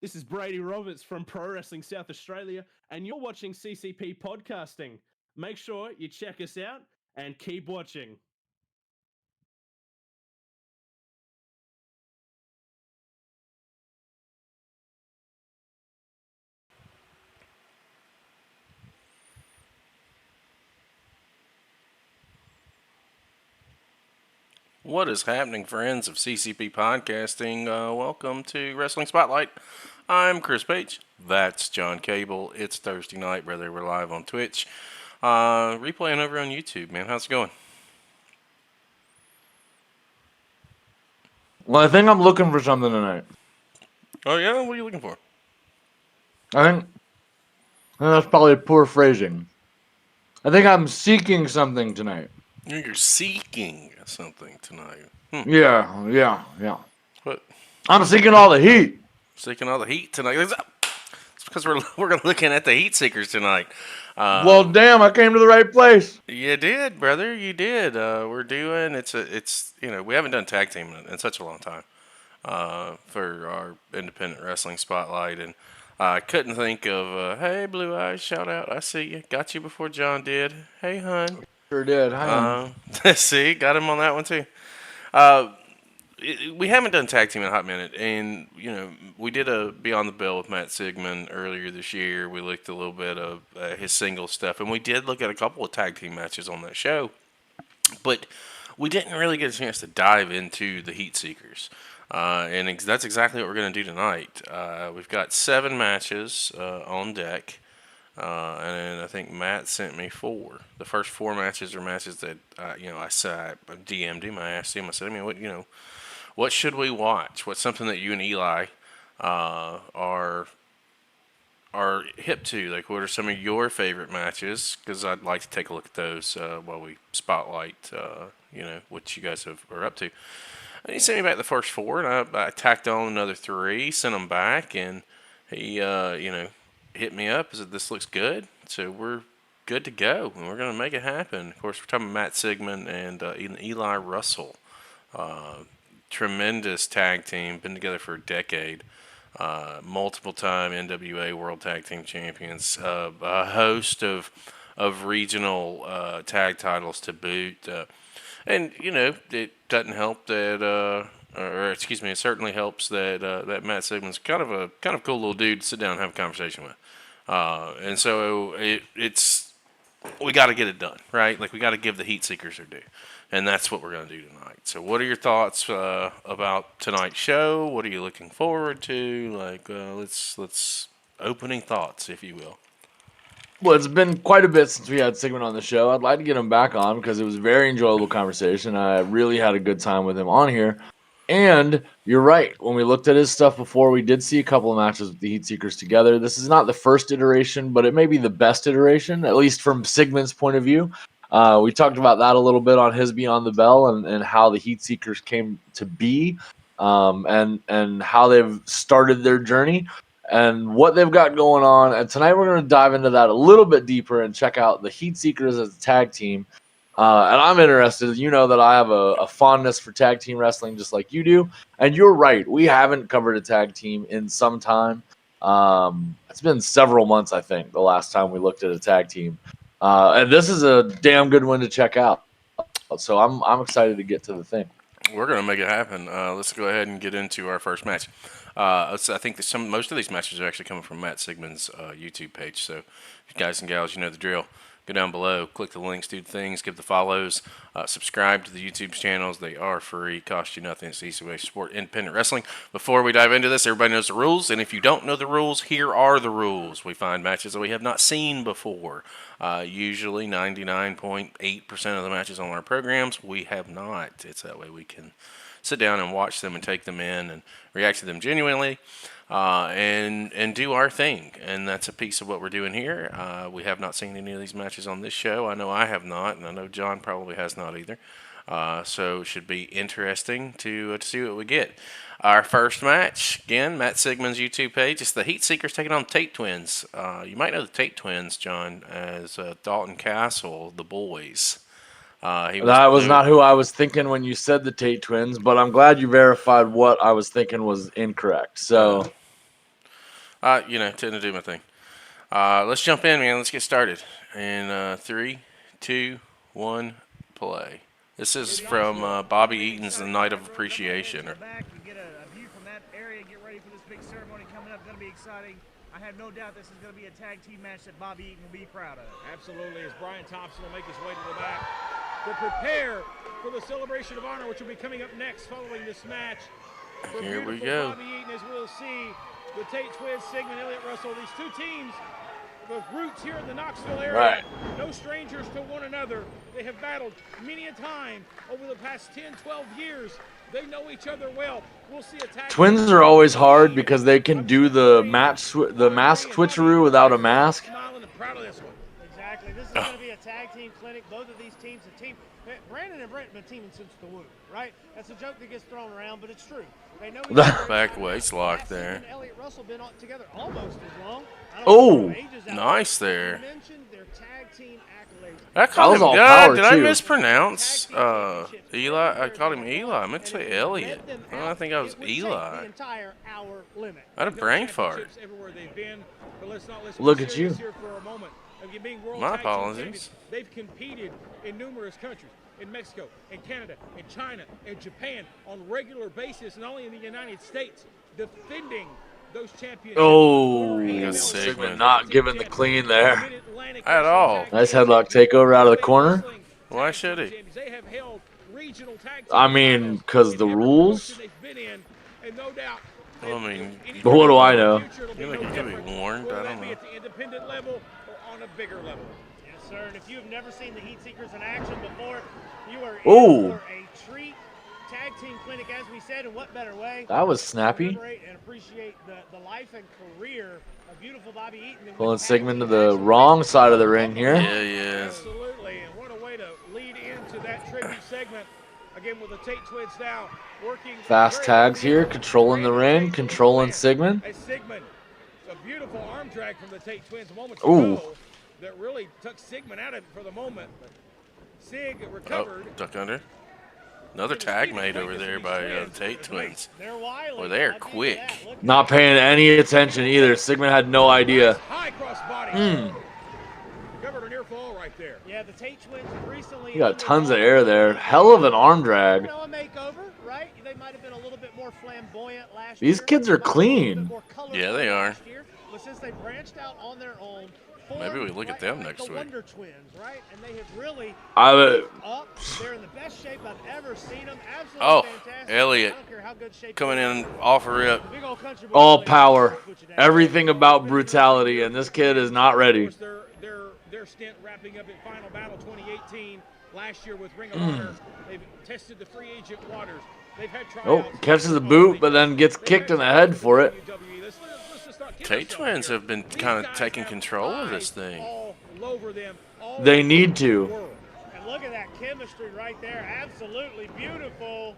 This is Brady Roberts from Pro Wrestling South Australia, and you're watching CCP Podcasting. Make sure you check us out and keep watching. What is happening, friends of CCP Podcasting? Welcome to Wrestling Spotlight. I'm Chris Page. That's John Cable. It's Thursday night, brother. We're live on Twitch. Replaying over on YouTube, man. How's it going? Well, I think I'm looking for something tonight. Oh, yeah? What are you looking for? I think that's probably poor phrasing. I think I'm seeking something tonight. You're seeking something tonight. Yeah. What? I'm seeking all the heat. Seeking all the heat tonight. It's because we're looking at the Heatseekers tonight. Well, damn, I came to the right place. You did, brother. You did. We're doing. We haven't done tag team in such a long time. For our independent wrestling spotlight, and I couldn't think of hey Blue Eyes, shout out, I see you, got you before John did. Hey hun. Sure did. Hi. See, got him on that one too. We haven't done tag team in a hot minute, and we did a Beyond the Bell with Matt Sigmon earlier this year. We looked a little bit of his single stuff, and we did look at a couple of tag team matches on that show, but we didn't really get a chance to dive into the Heatseekers. And that's exactly what we're going to do tonight. We've got 7 matches on deck, and I think Matt sent me 4. The first 4 matches are matches that I said, I DM'd him. I asked him. I said, what should we watch? What's something that you and Eli are hip to? Like, what are some of your favorite matches? Because I'd like to take a look at those while we spotlight, what you guys are up to. And he sent me back the first 4, and I tacked on another 3, sent them back, and he, hit me up and said, this looks good, so we're good to go, and we're going to make it happen. Of course, we're talking about Matt Sigmon and Eli Russell. Tremendous tag team, been together for a decade. Multiple-time NWA World Tag Team Champions. A host of regional tag titles to boot. And it doesn't help that, it certainly helps that that Matt Sigmon's kind of a cool little dude to sit down and have a conversation with. And so we got to get it done, right? Like, we got to give the Heatseekers their due, and that's what we're going to do tonight. So, what are your thoughts about tonight's show? What are you looking forward to? Like, let's opening thoughts, if you will. Well, it's been quite a bit since we had Sigmon on the show. I'd like to get him back on because it was a very enjoyable conversation. I really had a good time with him on here. And you're right. When we looked at his stuff before, we did see a couple of matches with the Heatseekers together. This is not the first iteration, but it may be the best iteration, at least from Sigmon's point of view. We talked about that a little bit on his Beyond the Bell and how the Heatseekers came to be and how they've started their journey and what they've got going on. And tonight we're going to dive into that a little bit deeper and check out the Heatseekers as a tag team. And I'm interested. You know that I have a fondness for tag team wrestling just like you do. And you're right. We haven't covered a tag team in some time. It's been several months, I think, the last time we looked at a tag team. And this is a damn good one to check out. So I'm excited to get to the thing. We're going to make it happen. Let's go ahead and get into our first match. I think that most of these matches are actually coming from Matt Sigmon's YouTube page. So, guys and gals, you know the drill. Go down below, click the links, do the things, give the follows, subscribe to the YouTube channels. They are free, cost you nothing. It's the easy way to support independent wrestling. Before we dive into this, everybody knows the rules, and if you don't know the rules, here are the rules. We find matches that we have not seen before. Usually 99.8% of the matches on our programs we have not. It's that way we can sit down and watch them and take them in and react to them genuinely. And do our thing, and that's a piece of what we're doing here. We have not seen any of these matches on this show. I know I have not, and I know John probably has not either. So it should be interesting to see what we get. Our first match, again, Matt Sigmon's YouTube page. It's the Heatseekers taking on the Tate twins. You might know the Tate twins, John, as Dalton Castle, the boys. That was not who I was thinking when you said the Tate twins, but I'm glad you verified what I was thinking was incorrect. So Tend to do my thing. Let's jump in, man. Let's get started. In 3, 2, 1, play. This is from Bobby Eaton's The Night of Appreciation. Back, you get a view from that area. Get ready for this big ceremony coming up. Going to be exciting. I have no doubt this is going to be a tag team match that Bobby Eaton will be proud of. Absolutely, as Brian Thompson will make his way to the back to prepare for the celebration of honor, which will be coming up next following this match. Here we go. Bobby Eaton, as we'll see, the Tate twins, Sigmon, Elliot, Russell, these two teams with roots here in the Knoxville area, Right. no strangers to one another. They have battled many a time over the past 10, 12 years. They know each other well. We'll see a tag. Twins are always hard because they can do the mask switcheroo without a mask. Smiling and proud of this one. Exactly. This is going to be a tag team clinic. Both of these teams, Brandon and Brent have been teaming since the womb, right? That's a joke that gets thrown around, but it's true. They know each other. Back waist lock Matt there. Sigmon and Elliot Russell been together almost as long. I don't Oh, know ages out nice there. there. You mentioned their tag team accolades. I called was him. all God, power, did I too. mispronounce Eli? I called him Eli. I meant to say Elliot. I think I was Eli. The entire hour limit. I had a brain fart. Championships everywhere they've been, but let's be Look at serious you. here for a moment. Of being world My tag team apologies. champions. They've competed in numerous countries, in Mexico, in Canada, in China, in Japan, on a regular basis, not only in the United States, defending those championships. Oh, Sigmon. not giving the clean there. At all. Nice headlock takeover out of the corner. Why should he? They have held regional tag I team mean, titles 'cause the in every rules. promotion they've been in, and no doubt. Well, I mean, But what do I know? You think it could be warned? I Whether don't that be know. at the independent level or on a bigger level. Yes, sir. And if you have never seen the Heatseekers in action before, you are Ooh. in for a treat. Tag team clinic, as we said, and what better way? That was to snappy. commemorate and appreciate the life and career of beautiful Bobby Eaton. And Pulling with tag Sigmon to team the action, wrong side of the ring here. Yeah, he is. Absolutely, and what a way to lead into that tribute segment. Again, with the Tate twins now working Fast very tags hard. here, controlling the Brandon ring, Tate controlling with the plan. Sigmon. As Sigmon, a beautiful arm drag from the Tate twins moments Ooh. ago that really took Sigmon out of it for the moment. But Sig Oh, recovered. duck under. Another tag made over there by the Tate twins. They're wily. Well, they're I'll give you quick. that. Look Not paying any attention either. Sigmon had no idea. High cross body. Mm. Covered a near fall right there. Yeah, the Tate twins have recently. You got tons of air there. Hell of an arm drag. You know, a makeover, right? They might have been a little bit more flamboyant last These year. kids are might have been a little clean. bit more colorful Yeah, they are. last year. But since they branched out on their own, Maybe we look at them like next the week. Wonder Twins, right? And they have really I up. They're in the best shape I've ever seen them. Absolutely Oh, fantastic. Elliot I don't care how good shape coming they're in off a rip. Big old country boy all Elliot power. will put you down. Everything about brutality, and this kid is not Of ready. course, their stint wrapping up in Final Battle 2018 last year with Ring of Mm. Honor. They've tested the free agent waters. They've had Oh, tryouts. catches a boot, but then gets kicked in the head for it. Let's just not kid Tate ourselves twins here. have been These kind of guys taking have control of this eyes thing. all over them, all They over need the to. world. And look at that chemistry right there. Absolutely beautiful.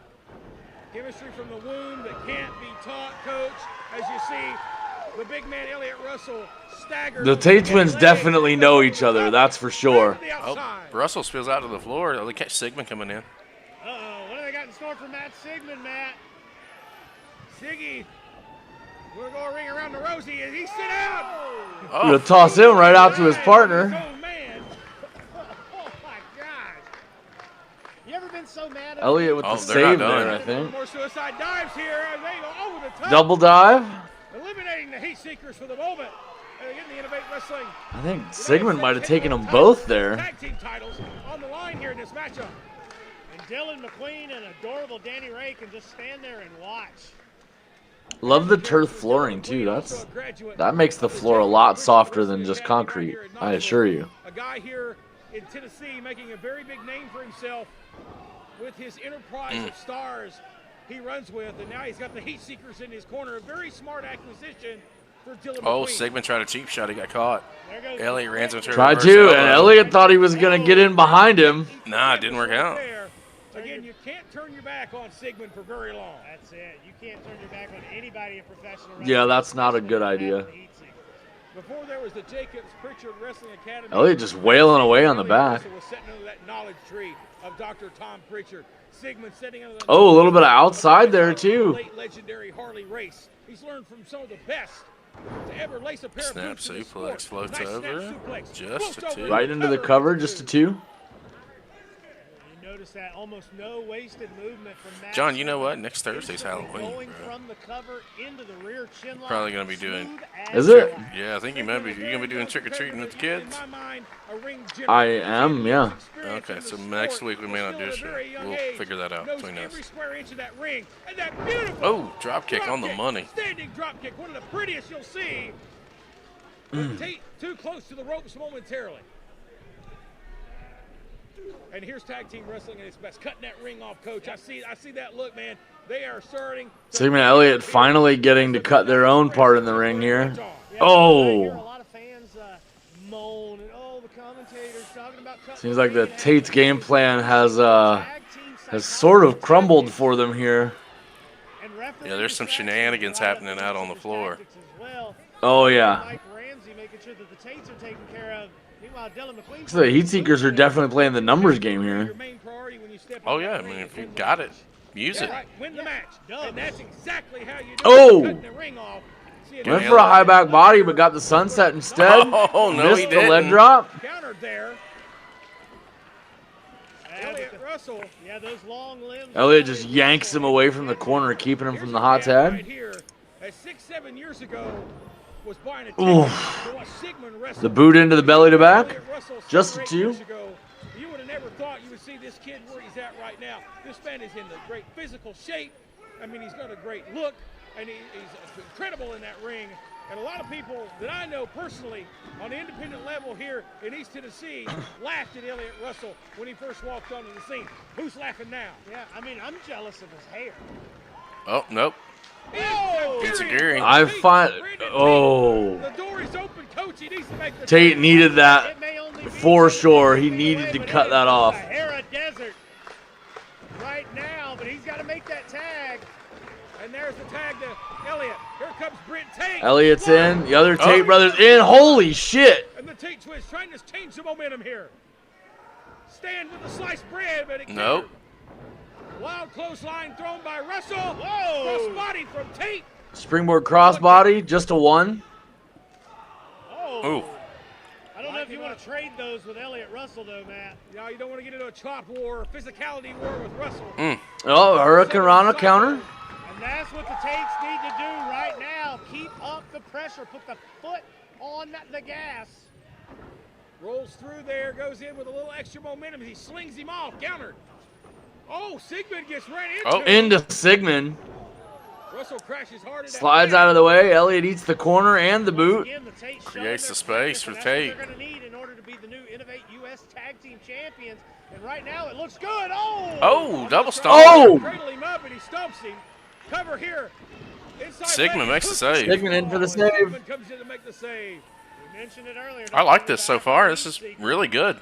Chemistry from the womb that can't be taught, Coach. As you see, the big man Elliot Russell staggered. The Tate twins definitely know each other, that's for sure. Oh, Russell spills out to the floor. They catch Sigmon coming in. Uh-oh. What do they got in store for Matt Sigmon, Matt? Siggy, we're going to ring around the rosy as he sit down. Oh, Gonna toss him right out to his partner. Oh, man. Oh my gosh. You ever been so mad at Elliot with Oh, the they're not save done. there, I think. More suicide dives here as they go over the top. Double dive. Eliminating the Heatseekers for the moment. And again, the Innovate Wrestling. I think Sigmon might have taken them both there. Tag team titles on the line here in this matchup. And Dylan McQueen and adorable Danny Ray can just stand there and watch. Love the turf flooring too. That makes the floor a lot softer than just concrete, I assure you. A guy here in Tennessee making a very big name for himself with his enterprise of stars he runs with, and now he's got the Heatseekers in his corner. A very smart acquisition for Dylan Oh, McQueen. Sigmon tried a cheap shot. He got caught. There goes Elliot ran into a Tried reverse to, elbow. and Elliot thought he was gonna get in behind him. Nah, it didn't work out. Again, you can't turn your back on Sigmon for very long. That's it. You can't turn your back on anybody in professional wrestling. Yeah, that's not a good idea. Before there was the Jacobs Pritchard Wrestling Academy. Elliot just wailing away on the Elliot back. Russell was sitting under that knowledge tree of Dr. Tom Pritchard. Sigmon sitting under the Oh, a little bit of outside there too. late legendary Harley race. He's learned from some of the best to ever lace a pair Snap of boots in this suplex, sport. floats Nice snap over. suplex. Just Floats a over two. Right into the cover, just a 2. You notice that almost no wasted movement from Matt. John, you know what? Sigmon. Next Thursday's Instantly Halloween, Going bro. from the cover into the rear chin lock, Probably gonna be doing- smooth Is as it? glass. Yeah, I think you might be. You gonna be doing trick or treating with the kids? I am, yeah. Okay, so next week we may not do a show. We'll figure that out between us. Every square inch of that ring, and that beautiful Oh, drop kick on the kick, money. Standing drop kick, one of the prettiest you'll see. Tate too close to the ropes momentarily. And here's tag team wrestling at its best. Cutting that ring off, coach. I see that look, man. They are starting. Sigmon and Elliot finally getting to cut their own part in the ring here. Yeah, I hear a Oh! lot of fans moan and the commentators talking about cutting Seems the like the ring. Tate's game plan has Tag team sort of psychology crumbled for them here. and referee Yeah, there's some distractions shenanigans right up happening against out on the his floor. tactics as well. Oh, yeah. Mike Ramsey making sure that the Tates are taken care of. Meanwhile, Dylan McQueen. So the Heatseekers are definitely playing the numbers game here. Your main priority when you step Oh into yeah, I that mean ring if is you win the got match. it, use it. Right, win the match. And that's exactly how you do Oh! it. Cutting the ring off. See it Went now. for a high back body, but got the sunset instead. Oh no, he Missed the leg didn't. drop. Countered there. Elliot Russell. Yeah, those long limbs. Elliot just yanks him away from the corner, keeping him from the hot tag. Right here, 6-7 years ago, was buying a Oof. ticket to watch Sigmon wrestle. The boot into the belly to back. Elliot Russell Just a 7 or 8 2. years ago, you would have never thought you would see this kid where he's at right now. This man is in the great physical shape. I mean, he's got a great look, and he's incredible in that ring. And a lot of people that I know personally on the independent level here in East Tennessee laughed at Elliot Russell when he first walked onto the scene. Who's laughing now? Yeah, I mean, I'm jealous of his hair. Oh nope. Oh, It's a Gary. I find. Oh. the door is open, coach. He needs to make the Tate needed that It may only be for just sure. a He feet needed away, to but cut it that is off. Sahara Desert right now, but he's got to make that tag. And there's the tag to Elliot. Here comes Brent Tate. Elliot's One. in. The other Tate Oh. brothers in. Holy shit. And the Tate twist trying to change the momentum here. Stand with the sliced bread, but it can't. Nope. Wild clothesline thrown by Russell. Whoa. Cross body from Tate. Springboard crossbody. Just a 1. Oh. Ooh. I don't know if you want to trade those with Elliot Russell, though, Matt. Now you don't want to get into a chop war, a physicality war with Russell. Oh, Hurricane Rana counter. And that's what the Tates need to do right now. Keep up the pressure. Put the foot on the gas. Rolls through there, goes in with a little extra momentum. He slings him off, countered. Oh, Sigmon gets ran into. Oh. Into Sigmon. Russell crashes hard. Slides out of the way. Elliot eats the corner and the boot. Again, the Tates Creates showing the their space for fitness, and Tate. that's what they're going to need in order to be the new Innovate US Tag Team Champions. And right now, it looks good. Oh! Oh, double stomp. Oh! Cradle him up and he stomps him. Cover here. Inside Sigmon leg, makes the hooks save. him. Sigmon in for the And save. Sigmon comes in to make the save. We mentioned it earlier. I like this so far. This is really good.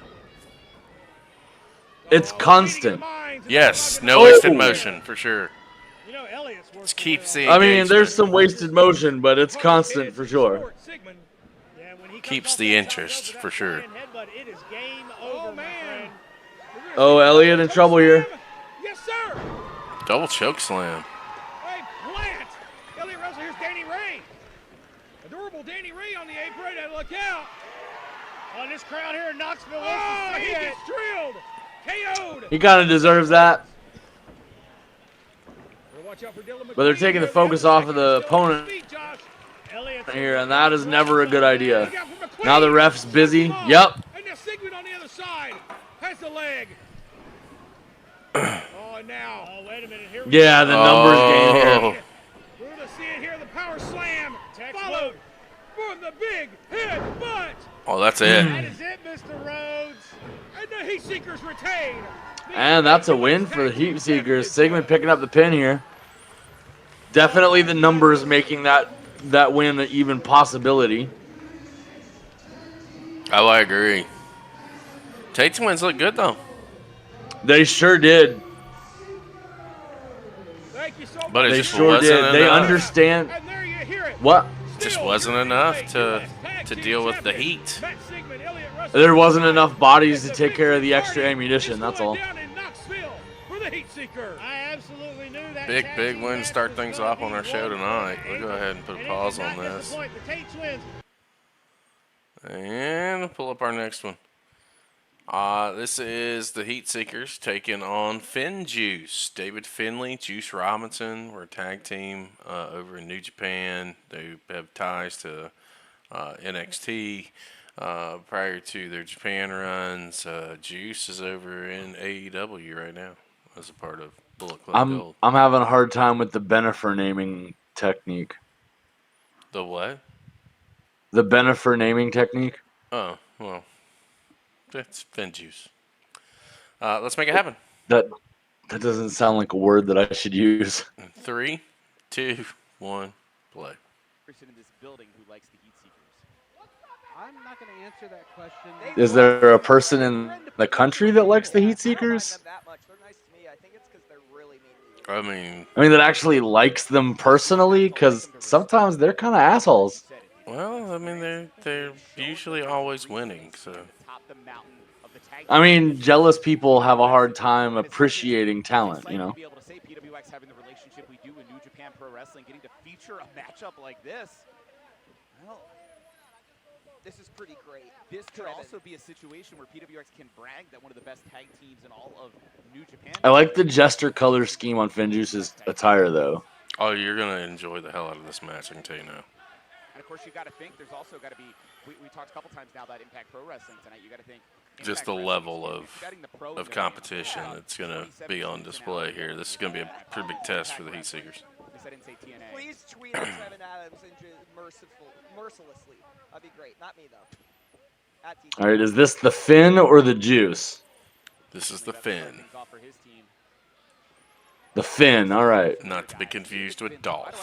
It's Oh, constant. leading the minds and Yes, they're no not gonna- wasted Oh. motion for sure. You know, Elliot's working Let's keep well. seeing. I mean, there's engagement. some wasted motion, but it's constant for sure. Sigmon. Yeah, when he comes Keeps off the that interest, top rope for with that sure. flying headbutt, it is game over, Oh, my man. friend. We're gonna Oh, see Elliot in choke trouble here. slam. Yes, sir. Double choke slam. Hey, plant. Elliot Russell, here's Danny Ray. Adorable Danny Ray on the apron, and look out. On this crowd here in Knoxville, Oh, wants to he see it. gets drilled. KO'd. He kind of deserves that. Watch out for Dylan But they're McQueen. taking the There's focus other off of the still on his opponent feet, Josh. Elliot's here, and that is never a good idea. Look out for McQueen. Now the ref's busy. Come on. Yep. And now Sigmon on the other side has the leg. Oh, and now. Oh, wait a minute. Here we Yeah, go. the numbers game here. Oh. We're going to see it here. The power slam. Text Followed from the big head butt. Oh, that's it. That is it, Mr. Rhodes. And the Heatseekers retain. And that's a win for the Heatseekers. Sigmon picking up the pin here. Definitely the numbers making that win an even possibility. Oh, I agree. Tate's wins look good though. They sure did. Thank you so much. But it They just sure wasn't did. They enough. understand And there you hear it. what? Just Still wasn't your enough Innovate to US Tag Team deal with the Champions, heat. Matt Sigmon, Elliot Russell. There wasn't enough bodies to The take care of the victory extra party ammunition. is That's going all. down in Knoxville for the Heatseekers. Heatseekers. I absolutely knew that. Big tag team win to match start was things gonna off on be our show one tonight. point We'll go anger, ahead and put a and it pause did on not this. disappoint. The Tate twins. And pull up our next one. This is the Heatseekers taking on Finjuice. David Finley, Juice Robinson. We're a tag team over in New Japan. They have ties to NXT prior to their Japan runs. Juice is over in AEW right now as a part of Bullet Club Gold. I'm having a hard time with the Benefer naming technique. The what? The Benefer naming technique. Oh, well, that's Finjuice. Let's make it happen. That doesn't sound like a word that I should use. 3, 2, 1, play. Person in this building who likes the Heatseekers. I'm not going to answer that question. Is there a person in the country that likes the Heatseekers? I mean, That actually likes them personally? Because sometimes they're kind of assholes. well, I mean, they're usually always winning, so. I mean, jealous people have a hard time appreciating talent, you know? To be able to say PWX having the relationship we do in New Japan Pro Wrestling, getting to feature a matchup like this. Well, this is pretty great. This could also be a situation where PWX can brag that one of the best tag teams in all of New Japan. I like the jester color scheme on Finjuice's attire, though. Oh, you're going to enjoy the hell out of this match, I can tell you now. And of course, you got to think there's also got to be, we talked a couple times now about Impact Pro Wrestling tonight. You got to think just the level of competition that's going to be on display here. This is going to be a pretty big test for the Heatseekers. Please tweet at Kevin Adams mercilessly. That'd be great. Not me, though. All right, is this the Finn or the Juice? This is the Finn. The Finn, all right. Not to be confused with Dolph.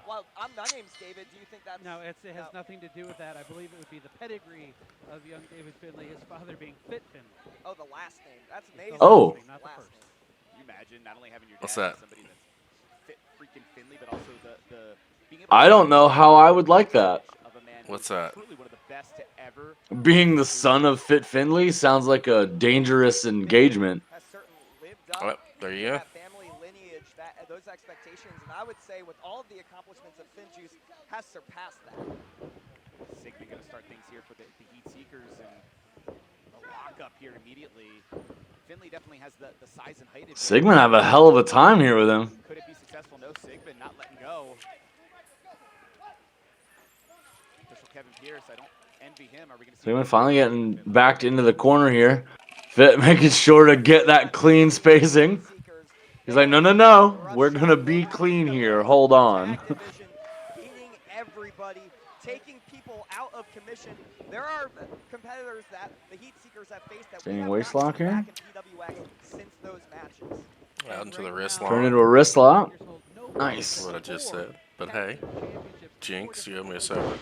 Well, my name's David. Do you think that's... No, it has nothing to do with that. I believe it would be the pedigree of young David Finley, his father being Fit Finley. Oh, the last name. That's amazing. Oh. Not the first. Can you imagine not only having your What's dad that? somebody that's fit freaking Finley, but also the being able I don't know how I would like that. of a man What's who's that? truly one of the best to ever. Being the son of Fit Finley sounds like a dangerous engagement. Has certainly lived up Oh, there you to go. that family lineage, those expectations, and I would say with all of the accomplishments of Finjuice has surpassed that. Sigmon going to start things here for the Heatseekers and the lock-up here immediately. Finley definitely has the size and height. Sigmon have a hell of a time here with him. Could it be successful? No, Sigmon not letting go. Official Kevin Pierce, I don't envy him. Are we going to see Sigmon finally getting backed into the corner here. Fit making sure to get that clean spacing. He's like, no, we're going to be clean here. Hold on. Beating everybody, taking people out of commission. There are competitors that the Heatseekers have faced that we Seeing have waist not lock seen here? back in PWX since those matches. Out into the wrist Turn lock. into a wrist lock. Nice. That's what I just said. But hey, Jinx, you owe me a soda.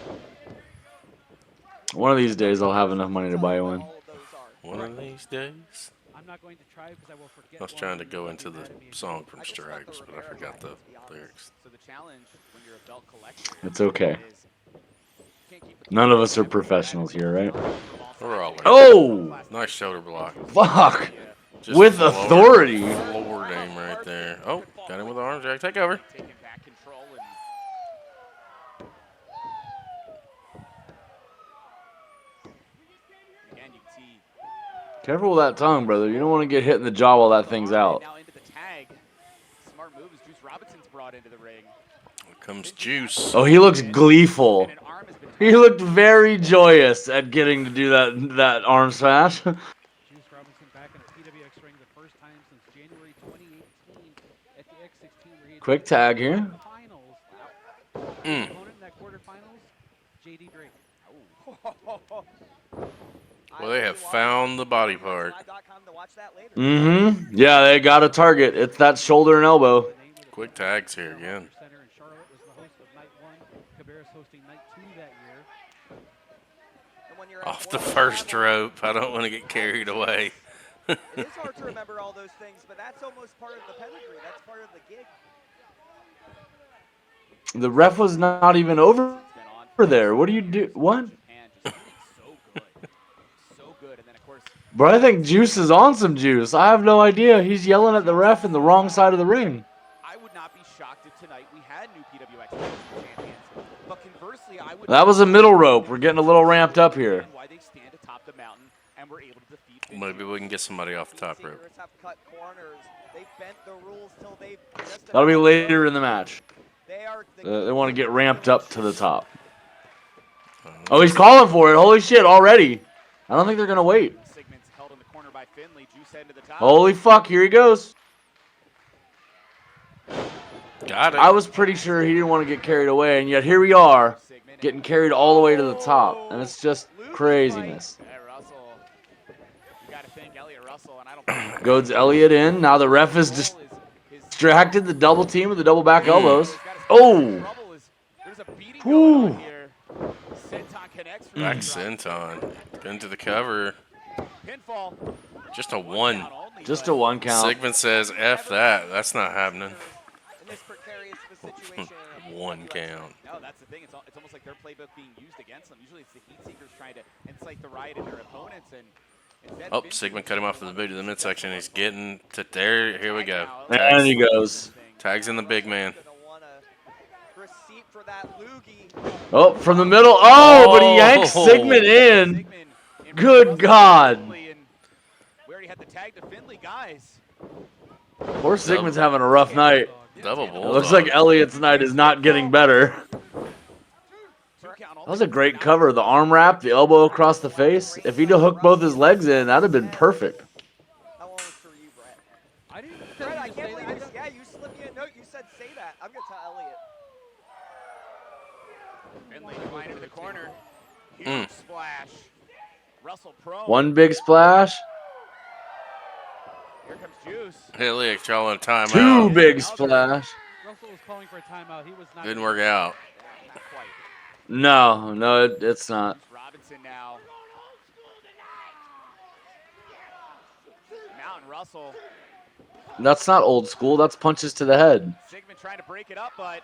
One of these days I'll have enough money to buy one. All of those are. One of these days. I'm not going to try because I will forget. I was trying to go into the song from Stripes, but I forgot the lyrics. So the challenge when you're a belt collector It's okay. is you can't keep it None of us are professionals here, right? We're always. Oh! Nice shoulder block. Fuck! Just With floored- authority. Floored aim right there. Oh, got him with the arm drag. Take over. taking back control and again you can see Careful with that tongue, brother. You don't want to get hit in the jaw while that thing's out. now into the tag. Smart move as Juice Robinson's brought into the ring. Here comes Juice. Oh, he looks gleeful. And an arm has been He looked very joyous at getting to do that arm smash. Juice Robinson back in the PWX ring the first time since January 2018 at the X16 where he Quick tag here. finals. Mm. Opponent in that quarterfinals, JD Drake. Well, they have found the body part. Mm-hmm. Yeah, they got a target. It's that shoulder and elbow. Quick tags here again. Center in Charlotte was the host of night 1. Cabarrus hosting night 2 that year. Off the first rope. I don't want to get carried away. It is hard to remember all those things, but that's almost part of the pedigree. That's part of the gig. The ref was not even over there. What do you do? What? Japan just so good. So good. And then of course But I think Juice is on some juice. I have no idea. He's yelling at the ref in the wrong side of the ring. I would not be shocked if tonight we had new PWX champions. But conversely, I would. That was a middle rope. We're getting a little ramped up here. Why they stand atop the mountain and were able to defeat. Maybe we can get somebody off the top rope. Heatseekers have cut corners. They've bent the rules till they've just That'll be about later in the match. They are They want to get ramped up to the top. Oh, he's calling for it. Holy shit, already. I don't think they're going to wait. Sigmon's held in the corner by Finley. Juice head to the top. Holy fuck, here he goes. Got it. I was pretty sure he didn't want to get carried away, and yet here we are, getting carried all the way to the top. And it's just craziness. Yeah, Russell. You got to thank Elliot Russell, and I don't. Goes Elliot in. Now the ref is distracted. The double team with the double back elbows. Oh! There's a beating Whew. going on here. Senton connects for Back the drop. senton. Into the cover. Pinfall. Just a one. Just a one count. Sigmon says, F that. That's not happening. in this precarious situation. One count. No, that's the thing. It's almost like their playbook being used against them. Usually it's the Heatseekers trying to incite the riot in their opponents. And instead, Oh, Sigmon cut him off to the boot of the midsection. He's getting to there. Here we go. And he goes. Tags in the big man. Receipt for that loogie. Oh, from the middle. Oh, but he yanks Sigmon in. Good God. We already had the tag to Finley, guys. Poor Sigmon's having a rough night. Double It bulldog. looks like Elliot's night is not getting better. That was a great cover. The arm wrap, the elbow across the face. If he'd have hooked both his legs in, that'd have been perfect. That one was for you, Brett. I didn't Brett, I can't believe you. Yeah, you slipped me a note. You said say that. I'm gonna tell Elliot. Finley flying into the corner. Huge splash. Russell prone. One big splash. Here comes Juice. Elliot calling a timeout. Two big splash. Russell was calling for a timeout. He was not. Didn't work out. Not quite. No, it's not. Robinson now. Mountain Russell. That's not old school. That's punches to the head. Sigmon trying to break it up, but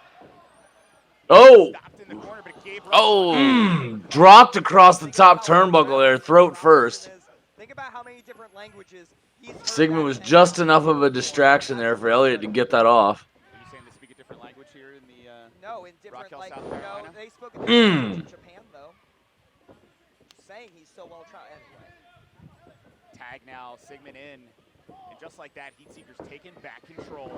Oh! stopped in the corner, but it gave Oh! Dropped across the top turnbuckle there, throat first. Think about how many different languages he's heard Sigmon that was saying. just enough of a distraction there for Elliot to get that off. Are you saying they speak a different language here in the No, in different Rockhill, like South no, Carolina? they spoke in different language in Japan though. Saying he's so well tried anyway. tag now, Sigmon in. And just like that, Heatseekers taking back control.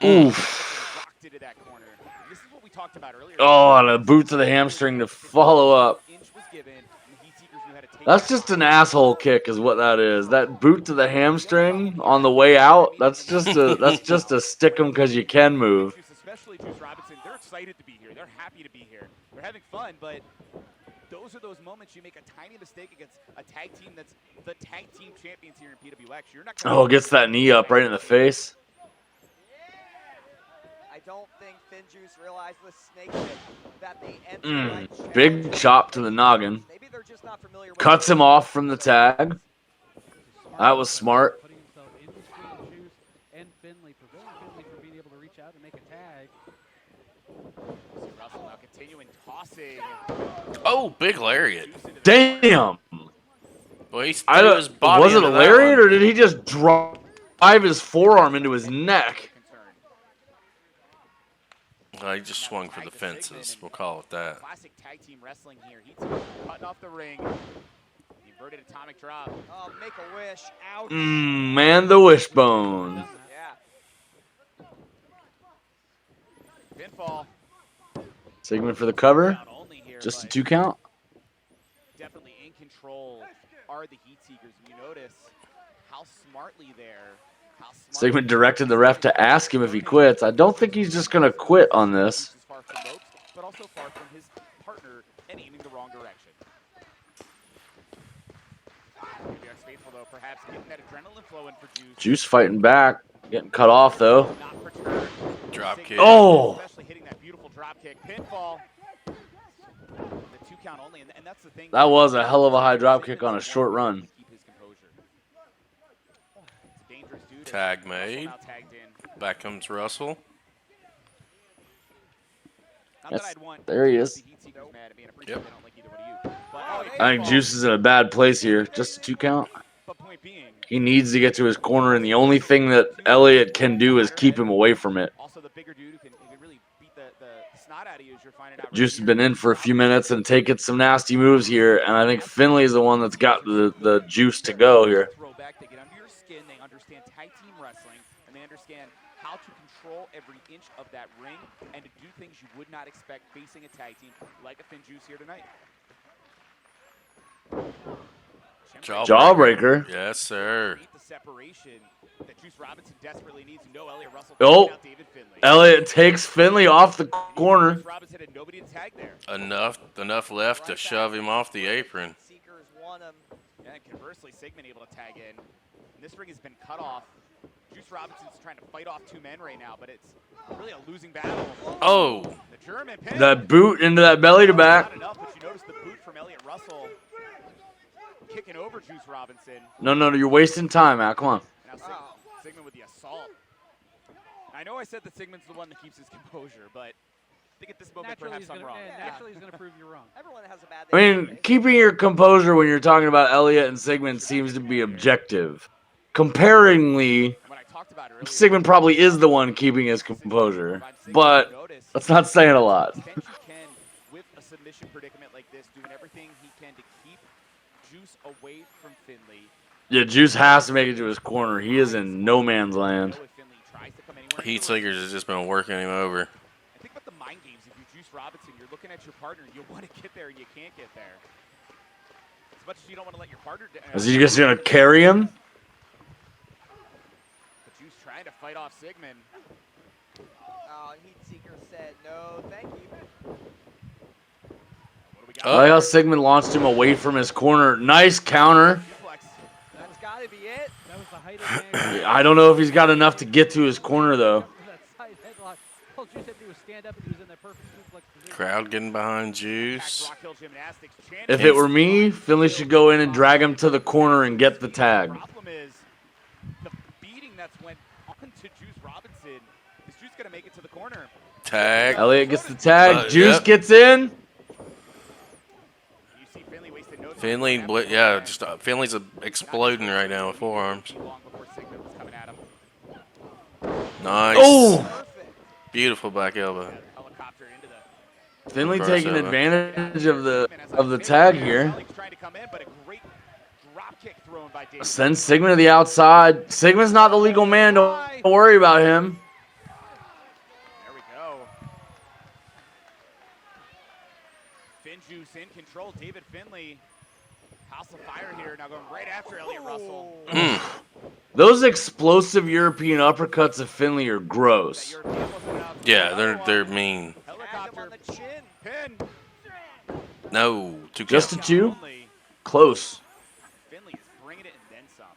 Oof. Rocked into that corner. And this is what we talked about earlier. Oh, and a boot to the hamstring to follow up. Inch was given, and the Heatseekers knew how to take That's it. just an asshole kick is what that is. That boot to the hamstring on the way out, that's just a stick 'em because you can move. Especially Juice Robinson, they're excited to be here. They're happy to be here. They're having fun, but those are those moments you make a tiny mistake against a tag team that's the tag team champions here in PWX. You're not gonna Oh, gets that knee up right in the face. I don't think Finjuice realized the snake pit that they entered. by Big challenging chop to the noggin. Maybe they're just not familiar with Cuts him off from the tag. That was smart. Putting himself in between Juice and Finley, preventing Finley from being able to reach out and make a tag. Russell now continuing tossing. Oh, big lariat. Damn. Boy, he I threw don't, his body was it a into that lariat one. or did he just drive his forearm into his neck? He just swung for the fences. We'll call it that. Classic tag team wrestling here. He's cutting off the ring. Inverted atomic drop. Oh, make a wish. Ouch. Man, the wishbone. Yeah. Pinfall. Sigmon for the cover. Down only here, Just a but 2 count. definitely in control are the Heatseekers. You notice how smartly there. Sigmon directed the ref to ask him if he quits. I don't think he's just going to quit on this. Far from ropes, but also far from his partner and aiming the wrong direction. PWX faithful though, perhaps getting that adrenaline flowing for Juice. Juice fighting back. Getting cut off, though. Not for turn. Drop kick. Oh! Especially hitting that beautiful drop kick. Pinfall. The 2 count only, and that's the thing. That was a hell of a high drop kick on a short run. Keep his composure. It's a dangerous dude. Tag made. Now tagged in. Back comes Russell. Not Yes, that I'd want there he the is. Heatseekers mad at me, and I'm pretty Yep. sure they don't like either one of you. But, I think Juice is in a bad place here. Just a 2 count. But point being, He needs to get to his corner, and the only thing that Elliot can do is keep him away from it. also the bigger dude who can really beat the snot out of you as you're finding out. Juice has been in for a few minutes and taking some nasty moves here, and I think Finley is the one that's got the juice to go here. Throwback, they get under your skin, they understand tag team wrestling, and they understand how to control every inch of that ring and to do things you would not expect facing a tag team like a Finjuice here tonight. Jawbreaker. Yes, sir. The separation that Juice Robinson desperately needs. No, Elliot Russell. Oh, out David Finley. Elliot takes Finley off the corner. Juice Robinson had nobody to tag there. Enough left to shove him off the apron. Seekers won him. Yeah, and conversely, Sigmon able to tag in. And this ring has been cut off. Juice Robinson's trying to fight off 2 men right now, but it's really a losing battle. Oh. The German pin. That boot into that belly to back. Not enough, but you notice the boot from Elliot Russell kicking over Juice Robinson. No, you're wasting time, Matt. Come on. Now Sigmon with the assault. I know I said that Sigmon's the one that keeps his composure, but I think at this moment perhaps I'm wrong. Naturally, he's going to prove you wrong. Everyone has a bad I day. mean, keeping your composure when you're talking about Elliot and Sigmund seems to be objective. Comparingly, When I talked about earlier, Sigmund probably is the one keeping his composure, but that's not saying a lot. extent you can with a submission predicament like this, doing everything he can to keep Juice away from Finley. Yeah, Juice has to make it to his corner. He is in no man's land. If Finley tries to come anywhere, Heatseekers has just been working him over. I think about the mind games. If you're Juice Robinson, you're looking at your partner. You want to get there, and you can't get there. As much as you don't want to let your partner down. Is he just gonna carry him? But Juice trying to fight off Sigmon. Oh, and Heatseeker said, no, thank you. What do we got? I like how Sigmund launched him away from his corner. Nice counter. That's got to be it. That was the height of Gangrel. I don't know if he's got enough to get to his corner, though. That side headlock. All Juice had to do was stand up, and he was in that perfect suplex position. Crowd getting behind Juice. Rock Hill Gymnastics If it were me, Finley should go in and drag him to the corner and get the tag. problem is the beating that's went on to Juice Robinson. Is Juice going to make it to the corner? Tag. Elliot gets the tag. Juice Yep. gets in. You see Finley wasted no time. Finley, Finley's exploding right now with forearms. Long before Sigmon was coming at him. Nice. Oh! Beautiful back elbow. Helicopter into the Finley First taking over. advantage of the tag here. trying to come in, but a great drop kick thrown by David. Sends Sigmund to the outside. Sigmund's not the legal man. Don't worry about him. There we go. Finjuice in control. David Finley. House of Fire here. Now going right after Elliot Russell. Those explosive European uppercuts of Finley are gross. Yeah, they're mean. Tag him Helicopter. on the chin. Pin. No, 2 Just count. a 2? Only. Close. Finley is bringing it and then some.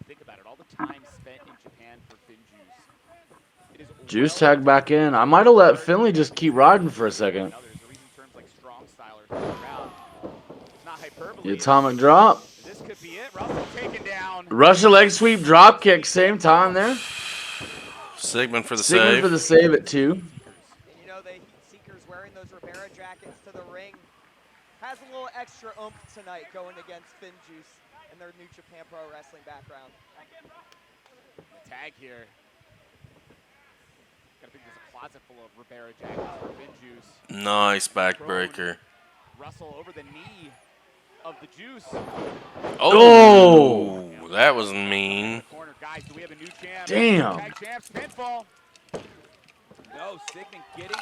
Think about it. All the time spent in Japan for Finjuice. It is Juice tag back in. I might have let Finley just keep riding for a second. Others, the reason terms like strong style are thrown around. It's not hyperbole. The atomic drop. This could be it. Russell taken down. Russian leg sweep, drop kick, same time there. Sigmund for the Sigmund save. for the save at 2. And you know, the Heatseekers wearing those Rivera jackets to the ring has a little extra oomph tonight going against Finjuice and their New Japan Pro Wrestling background. The tag here. Gotta think there's a closet full of Rivera jackets for Finjuice. Nice backbreaker. Russell over the knee of the Juice. Oh, that was mean. Corner, guys, do we have a new champ? Damn. Tag champs, pinfall. No, Sigmon getting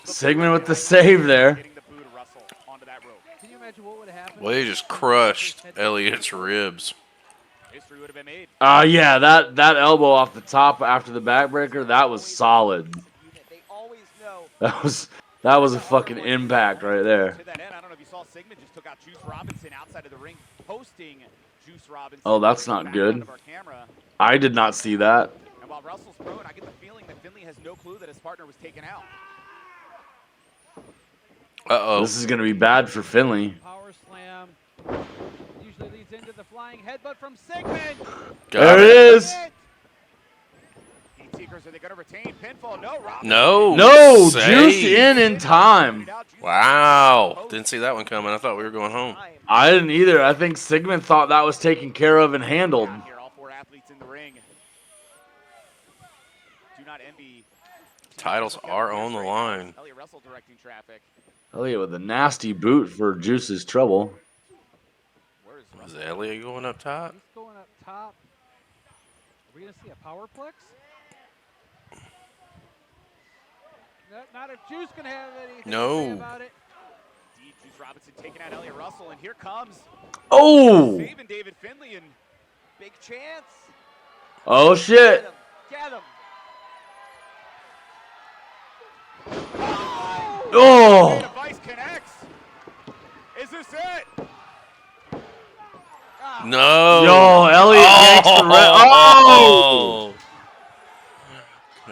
Sigmund with the save there. Getting the boot of Russell onto that rope. Can you imagine what would have happened? Well, he just crushed Elliot's ribs. History would have been made. Yeah, that elbow off the top after the backbreaker, that was solid. They always know. That was a fucking impact right there. To that end, I don't know if you saw Sigmon just took out Juice Robinson outside of the ring, posting Juice Robinson. Oh, that's not good. Of our camera. I did not see that. And while Russell's prone, I get the feeling that Finley has no clue that his partner was taken out. Uh-oh. This is going to be bad for Finley. Power slam. Usually leads into the flying headbutt from Sigmon. There it is. Heatseekers, are they going to retain pinfall? No, Robinson. No, Juice save. in time. Wow, didn't see that one coming. I thought we were going home. I didn't either. I think Sigmon thought that was taken care of and handled. Here, all 4 athletes in the ring. Do not envy. Titles are on the line. Elliot Russell directing traffic. Elliot with a nasty boot for Juice's trouble. Was Elliot going up top? He's going up top. Are we going to see a powerplex? Not if Juice can have anything to say about it. Indeed, Juice Robinson taking out Elliot Russell, and here comes saving David Finley, and Big chance. Oh shit. Get him. Oh. Device connects. Is this it? No. Yo, Elliot makes the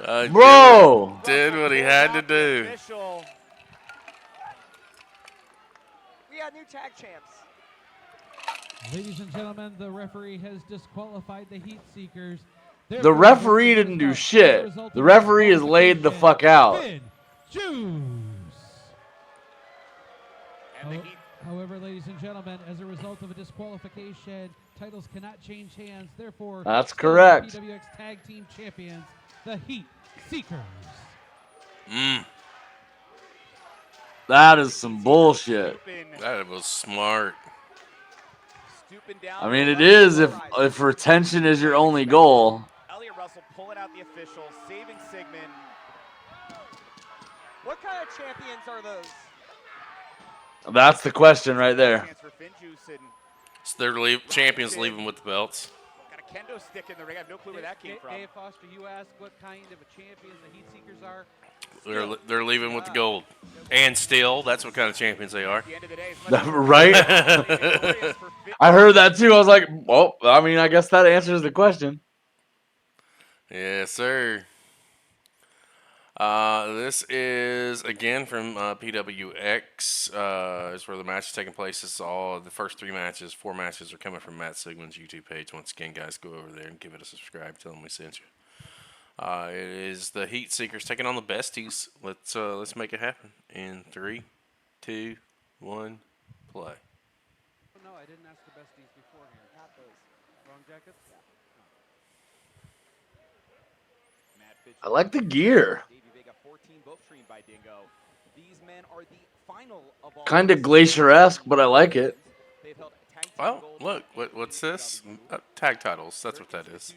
Oh. Bro. Did what he had to do. We got new tag champs. Ladies and gentlemen, the referee has disqualified the Heatseekers. The referee didn't do shit. The referee is laid the fuck out. Finjuice. However, ladies and gentlemen, as a result of a disqualification, titles cannot change hands. Therefore, that's correct. PWX Tag Team Champions, the Heatseekers. That is some bullshit. That was smart. I mean, it is if retention is your only goal. Elliot Russell pulling out the officials, saving Sigmon. What kind of champions are those? That's the question right there. So they're champions leaving with the belts. Got a kendo stick in the ring. I have no clue where that came from. Dave Foster, you asked what kind of a champion the Heatseekers are. They're leaving with the gold. And still, that's what kind of champions they are. Right? I heard that too. I was like, well, I mean, I guess that answers the question. Yes, sir. This is again from PWX. Is where the match is taking place. It's all the first 4 matches are coming from Matt Sigmon's YouTube page. Once again, guys, go over there and give it a subscribe. Tell them we sent you. It is the Heatseekers taking on the Besties. Let's make it happen in 3, 2, 1, play. No, I didn't ask the Besties beforehand. Not those. Wrong jackets? I like the gear. Kind of Glacier-esque, but I like it. Well, look, what's this? Tag titles. That's what that is.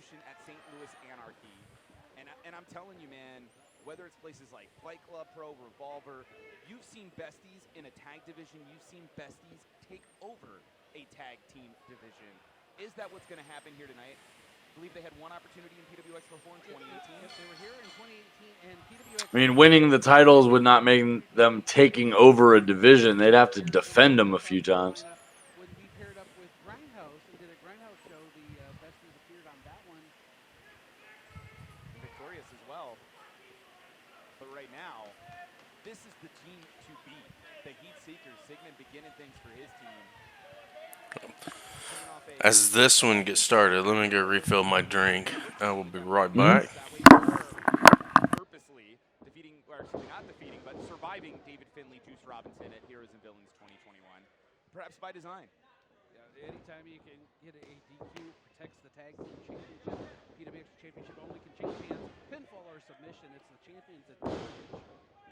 And I'm telling you, man, whether it's places like Fight Club Pro, Revolver, you've seen Besties in a tag division. You've seen Besties take over a tag team division. Is that what's going to happen here tonight? I believe they had one opportunity in PWX before in 2018. Yes, they were here in 2018, and PWX. I mean, winning the titles would not make them taking over a division. They'd have to defend them a few times. When we paired up with Grindhouse and did a Grindhouse show, the Besties appeared on that one. Victorious as well. But right now, this is the team to beat. The Heatseekers, Sigmon beginning things for his team. As this one gets started, let me go refill my drink. I will be right back. Purposely defeating, or not defeating, but surviving David Finley, Juice Robinson at Heroes and Villains 2021. Perhaps by design. Yeah, anytime you can get a DQ, protects the tag team championship. PWX championship only can change hands. Pinfall or submission, it's the champion's advantage.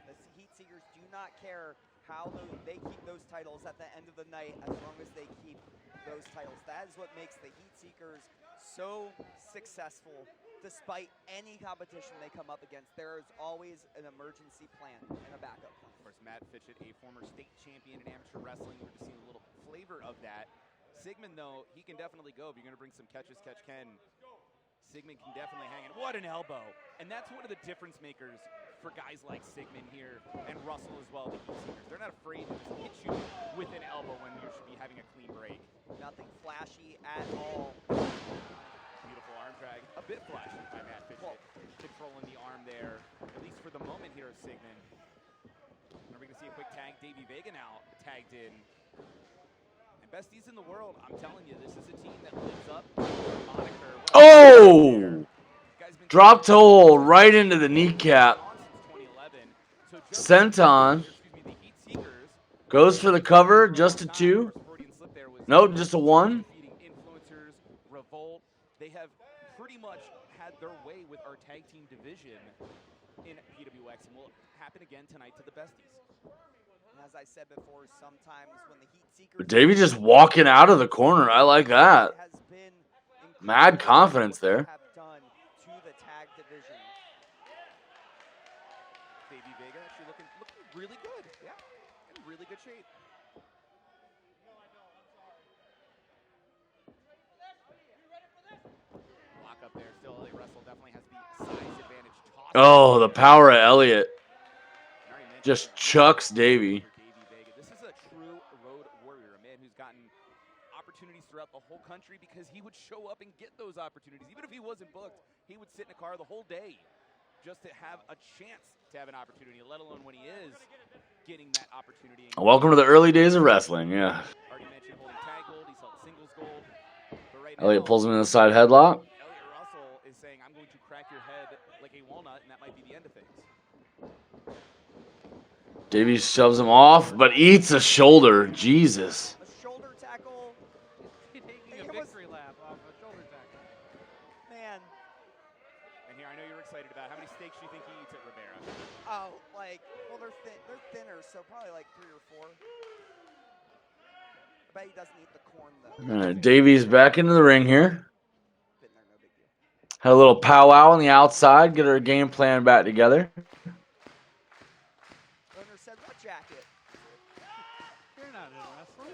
The Heatseekers do not care how they keep those titles at the end of the night as long as they keep those titles. That is what makes the Heatseekers so successful. Despite any competition they come up against, there is always an emergency plan and a backup plan. Of course, Matt Fitchett, a former state champion in amateur wrestling. We're just seeing a little flavor of that. Sigmon, though, he can definitely go. If you're going to bring some catches, catch Ken. Sigmon can definitely hang it. What an elbow. And that's one of the difference makers for guys like Sigmon here and Russell as well, the Heatseekers. They're not afraid to just hit you with an elbow when you should be having a clean break. Nothing flashy at all. Beautiful arm drag. A bit flashy by Matt Fitchett. Controlling the arm there, at least for the moment here of Sigmon. And we're going to see a quick tag. Davey Vega now tagged in. And Besties in the world, I'm telling you, this is a team that lives up to their moniker. Oh! Guy's been Drop toe hold right into the kneecap. Senton goes for the cover, just a 2. No, just a 1. Influencers, Revolt. They have pretty much had their way with our tag team division in PWX, and will happen again tonight to the Besties. And as I said before, sometimes when the Heatseekers... Davey just walking out of the corner. I like that. Mad confidence there. Have done to the tag division. Baby Vega actually looking really good. Yeah, in really good shape. Block up there. Still, Elliot Russell definitely has the size advantage. Oh, the power of Elliot. Just chucks Davey. This is a true road warrior, a man who's gotten opportunities throughout the whole country because he would show up and get those opportunities. Even if he wasn't booked, he would sit in a car the whole day just to have a chance to have an opportunity, let alone when he is getting that opportunity. Welcome to the early days of wrestling, yeah. Already mentioned holding tag gold, he's held singles gold. But right Elliot now, pulls him in the side headlock. Elliot Russell is saying, I'm going to crack your head like a walnut, and that might be the end of things. Davey shoves him off, but eats a shoulder. Jesus. A shoulder tackle. Taking a victory lap off a shoulder tackle. Man. And here, I know you're excited about how many steaks do you think he eats at Rivera? Oh, like, well, they're thinner, so probably like 3 or 4. I bet he doesn't eat the corn, though. All right, Davey's back into the ring here. Been there, no big deal. Had a little powwow on the outside, get our game plan back together. Owner said, what jacket? You're not in wrestling.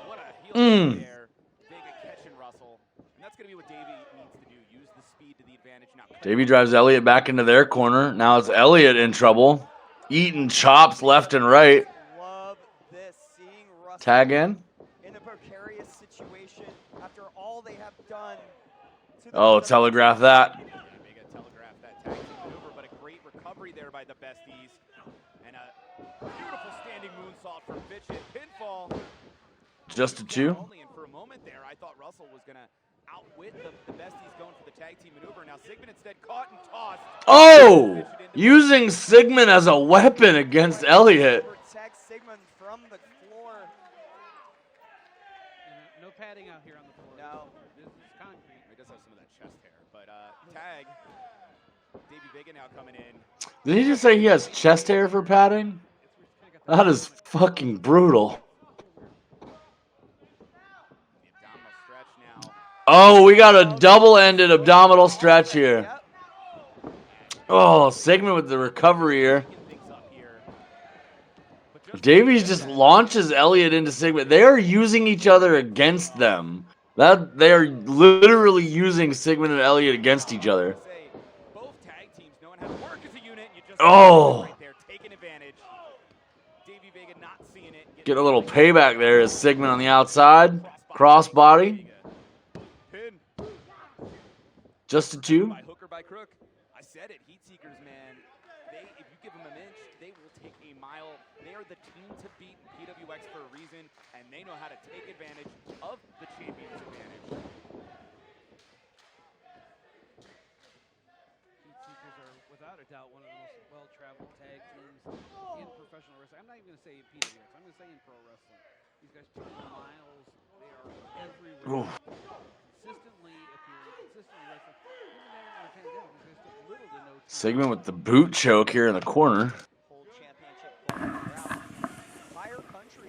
What a heel there. Vega catching Russell. And that's going to be what Davey needs to do. Use the speed to the advantage. Now, Davey drives Elliot back into their corner. Now it's Elliot in trouble. Eating chops left and right. Love this. Seeing Russell Tag in. in a precarious situation after all they have done. To the Oh, telegraph that. Vega telegraphed that tag team maneuver, but a great recovery there by the Besties. And a beautiful standing moonsault from Fitch. Pinfall. Just a 2. Only, and for a moment there, I thought Russell was going to outwit the Besties going for the tag team maneuver. Now Sigmon instead caught and tossed. Oh! Using Sigmon as a weapon against Elliot. Protect Sigmon from the floor. No padding out here on the floor. No. This is concrete. He does have some of that chest hair, but tag. Davey Vega now coming in. Did he just say he has chest hair for padding? That is fucking brutal. Oh, we got a double-ended abdominal stretch here. Oh, Sigmon with the recovery here. Davies just launches Elliot into Sigmon. They are using each other against them. They are literally using Sigmon and Elliot against each other. Oh. Get a little payback there as Sigmon on the outside. Crossbody. Just a 2. By hook or by crook. I said it. Heatseekers, man. If you give them an inch, they will take a mile. They are the team to beat in PWX for a reason, and they know how to take advantage of the champion's advantage. Heatseekers are, without a doubt, one of the most well-traveled tag teams in professional wrestling. I'm not even going to say in PWX. I'm going to say in pro wrestling. These guys 2 miles. They are everywhere. Oof. Consistently appearing, consistently wrestling. Even though they're took little to no time. Sigmon with the boot choke here in the corner.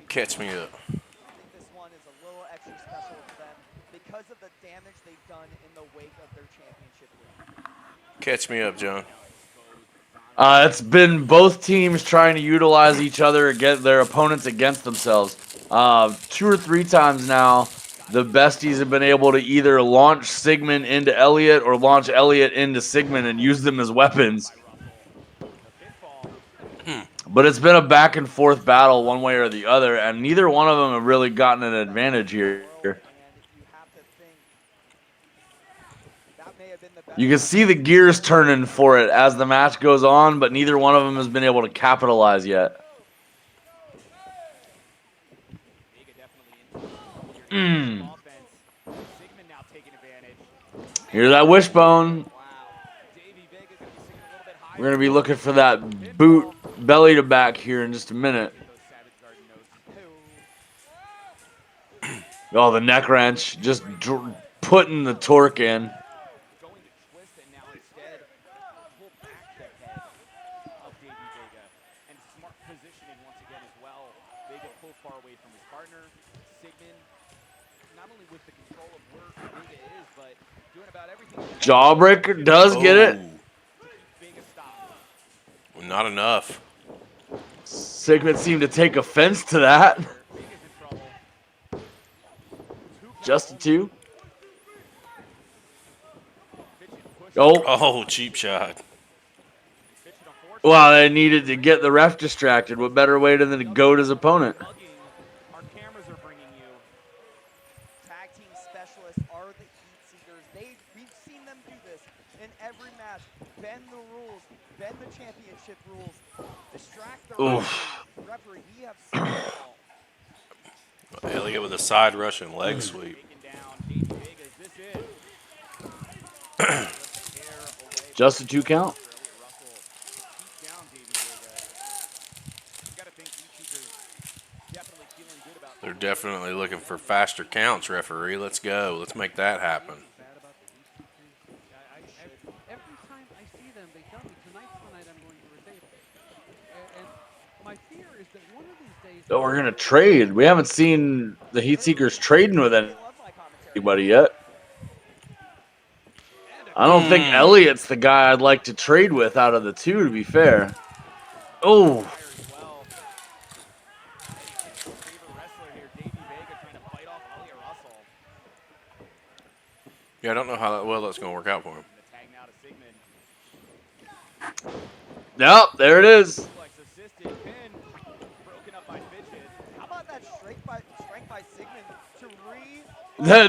Catch me up. I think this one is a little extra special to them because of the damage they've done in the wake of their championship win. Catch me up, John. It's been both teams trying to utilize each other against their opponents against themselves. 2 or 3 times now, the Besties have been able to either launch Sigmon into Elliot or launch Elliot into Sigmon and use them as weapons. But it's been a back and forth battle one way or the other, and neither one of them have really gotten an advantage here. You can see the gears turning for it as the match goes on, but neither one of them has been able to capitalize yet. Here's that wishbone. Wow. Davey Vega gonna be singing a little bit higher. We're going to be looking for that boot belly to back here in just a minute. Get those Savage Garden notes. Oh, the neck wrench. Just putting the torque in. Going to twist and now instead pull back the head of Davey Vega. And smart positioning once again as well. Vega pulled far away from his partner. Sigmon, not only with the control of where Vega is, but doing about everything. Jawbreaker does get it. Vega stopped. Well, not enough. Sigmon seemed to take offense to that. Vega's in trouble. Just a 2. Oh, Oh, cheap shot. well, they needed to get the ref distracted. What better way than to goad his opponent? Our cameras are bringing you. Tag team specialists are the Heatseekers. We've seen them do this in every match. Bend the rules, bend the championship rules, distract the referee. We have seen it all. Elliot with a side rush and leg sweep. Taken down. Davey Vega, is this it? Just a 2 count. Elliot Russell. Keep down Davey Vega. You gotta think Heatseekers definitely feeling good about They're definitely looking for faster counts, referee. Let's go. Let's make that happen. Bad about the Heatseekers. Every time I see them, they tell me tonight's the night I'm going to rotate. And my fear is that one of these days. Oh, we're going to trade. We haven't seen the Heatseekers trading with anybody yet. I don't think Elliot's the guy I'd like to trade with out of the 2, to be fair. Oh. Yeah, I don't know how well that's going to work out for him. Yep, there it is. How about that strike by Sigmon to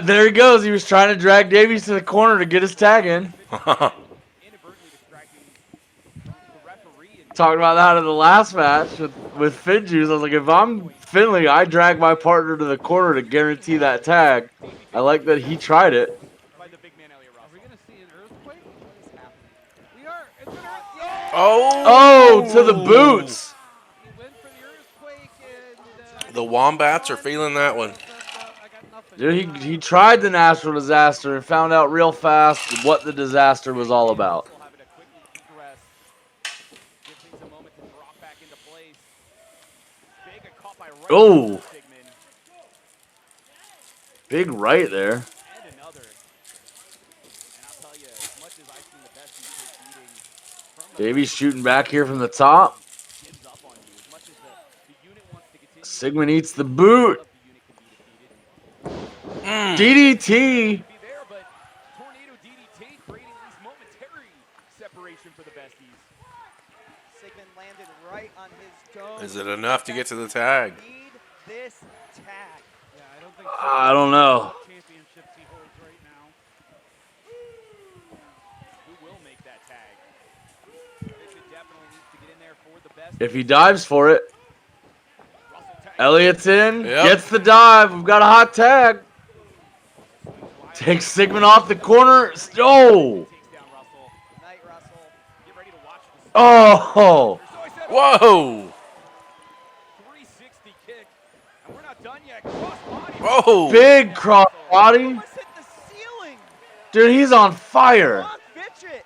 There he goes. He was trying to drag Davies to the corner to get his tag in. Talking about that in the last match with Finjuice. I was like, if I'm Finley, I drag my partner to the corner to guarantee that tag. I like that he tried it. Are we going to see an earthquake? What is happening? We are. It's an earthquake. Oh, to the boots. He went for the earthquake and. The Wombats are feeling that one. I got nothing. Dude, he tried the natural disaster and found out real fast what the disaster was all about. Oh, big right there. Davies shooting back here from the top. Sigmon eats the boot. DDT. Is it enough to get to the tag? This tag. Yeah, I don't think. I don't know. Championships he holds right now. Who will make that tag? Bishop definitely needs to get in there for the best. If he dives for it. Elliot's in. Yep. Gets the dive. We've got a hot tag. Takes Sigmon off the corner. Oh. Oh. Whoa. 360 kick. And we're not done yet. Cross body. Whoa. Big cross body. Almost hit the ceiling. Dude, he's on fire. Come on, bitch it.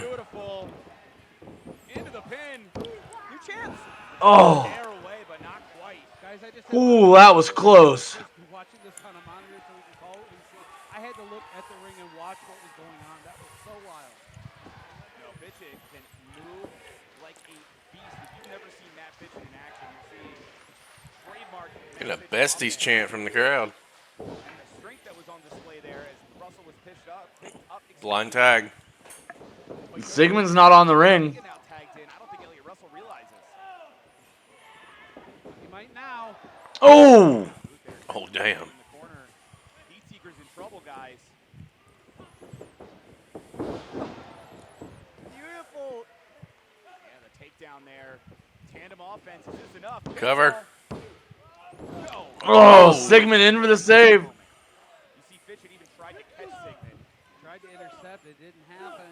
Beautiful. Into the pin. New chance. Oh. Air away, but not quite. Guys, I just. Ooh, that was close. Watching this on a monitor so we can call it and see. I had to look at the ring and watch what was going on. That was so wild. No, Fitchett can move like a beast. If you've never seen Matt Fitchett in action, you're seeing trademark. And a Besties chant from the crowd. And the strength that was on display there as Russell was picked up. Blind tag. Sigmon's not on the ring. Now tagged in. I don't think Elliot Russell realizes. He might now. Oh. Oh, damn. In the corner. Heatseekers in trouble, guys. Beautiful. Yeah, the takedown there. Tandem offense. Is this enough? Cover. No. Oh, Sigmon in for the save. You see Fitchett It didn't happen.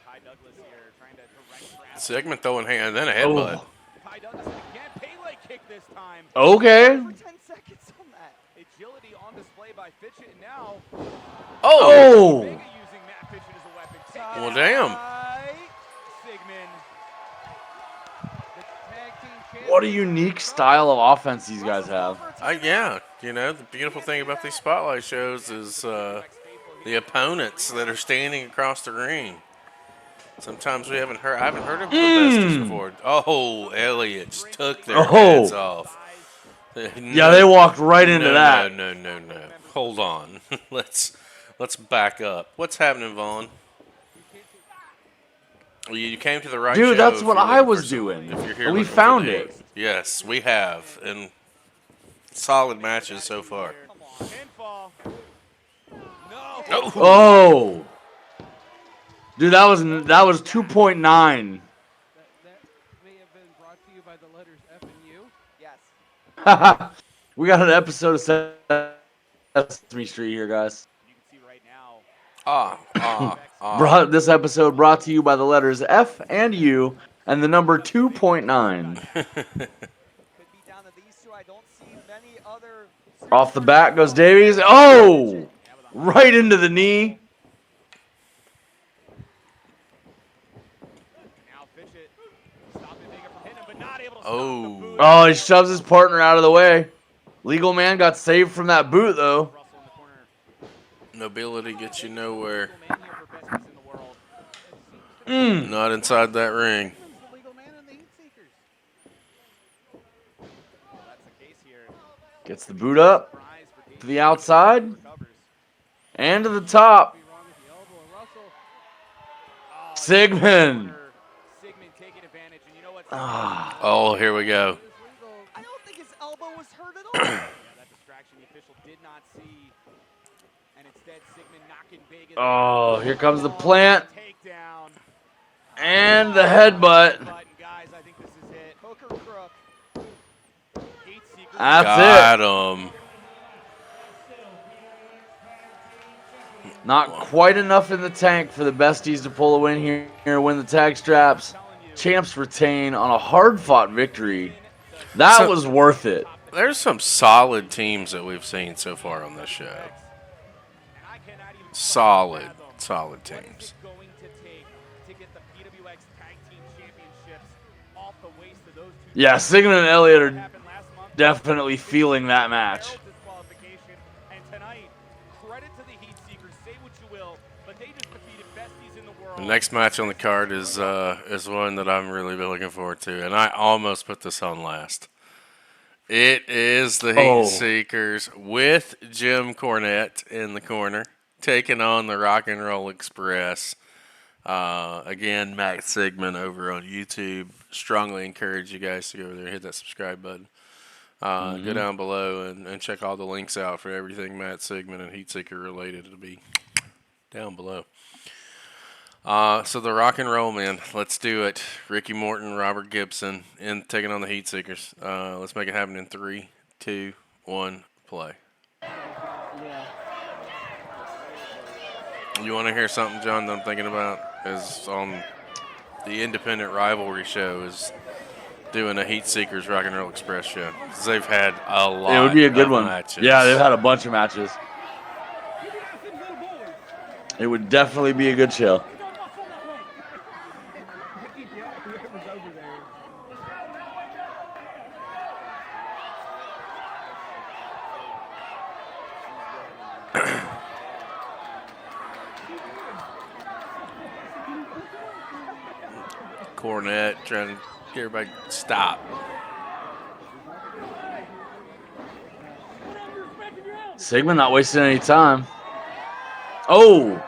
Kai Douglas here trying to direct traffic. Sigmon throwing hand, then a headbutt. Kai Douglas again, Pele kick this time. Okay. For 10 seconds on that. Agility on display by Fitchett, and now Oh. Vega using Matt Fitchett as a weapon. Taken Well, damn. by Sigmon. The tag team What a unique style of offense these guys have. Yeah, you know, the beautiful thing about these spotlight shows is the opponents that are standing across the ring. Sometimes I haven't heard of the Besties before. Oh, Elliot just took their heads off. Yeah, they walked right into that. No. Hold on. Let's back up. What's happening, Vaughn? You came to the right Dude, show that's if what you're I looking was for some- doing. if you're here And we looking for found the- it. Yes, we have, and solid matches so far. Pinfall. No. Oh. Dude, that was 2.9. That may have been brought to you by the letters F and U. Yes. We got an episode of Sesame Street here, guys. You can see right now. This episode brought to you by the letters F and U and the number 2.9. Could be down to these two. I don't see many other. Off the bat goes Davies. Oh! Right into the knee. Now Fitchett stopping Vega from hitting him, but not able to stop the Oh. boot. Oh, he shoves his partner out of the way. Legal Man got saved from that boot, though. Russell in the corner. Nobility gets you nowhere. Legal man here for Besties in the world. Not inside that ring. The legal man and the Heatseekers. That's the case here. Gets the boot up Prize for to the outside recovers. and to the top. Be wrong with the elbow. Russell. Sigmon. Sigmon taking advantage, and you know what? Ah. Oh, here we go. I don't think his elbow was hurt at all. Yeah, that distraction the official did not see. And instead, Sigmon knocking Vegas. Oh, here comes the plant Takedown. and the headbutt. Button, guys, I think this is it. Poker crook. Heatseekers. That's Got him. Not quite enough in the tank for the Besties to pull a win here, win the tag straps. Champs retain on a hard-fought victory. That So- was worth it. There's some solid teams that we've seen so far on this show. And I cannot even Solid fathom teams. what is it going to take to get the PWX Tag Team Championships off the waist of those two. Yeah, Sigmon and Elliot What are happened last month? definitely feeling that match. Disqualification. And tonight, credit to the Heatseekers. Say what you will, but they just defeated Besties in the world. The next match on the card is one that I'm really looking forward to, and I almost put this on last. It is the Heatseekers with Jim Cornette in the corner, taking on the Rock and Roll Express. Again, Matt Sigmon over on YouTube. Strongly encourage you guys to go over there and hit that subscribe button. Go down below and check all the links out for everything Matt Sigmon and Heatseeker related. It'll be down below. So the Rock and Roll Men, let's do it. Ricky Morton, Robert Gibson, taking on the Heatseekers. Let's make it happen in 3, 2, 1, play. You want to hear something, John, that I'm thinking about? Is on the Independent Rivalry show is doing a Heatseekers Rock and Roll Express show. 'Cause they've had a lot It would be a good of one. matches. Yeah, they've had a bunch of matches. It would definitely be a good show. Cornette trying to get everybody to stop. Sigmon not wasting any time. Oh!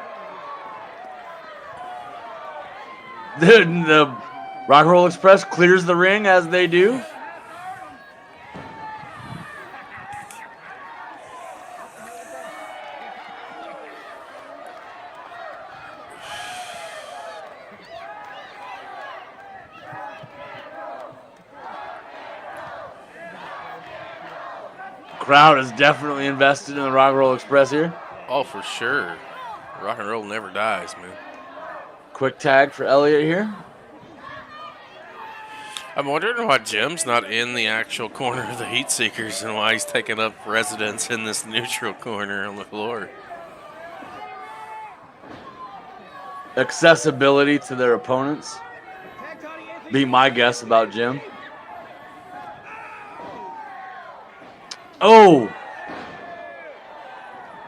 The Rock and Roll Express clears the ring as they do. Crowd is definitely invested in the Rock and Roll Express here. Oh, for sure. Rock and roll never dies, man. Quick tag for Elliot here. I'm wondering why Jim's not in the actual corner of the Heatseekers and why he's taking up residence in this neutral corner on the floor. Accessibility to their opponents. Be my guess about Jim. Oh!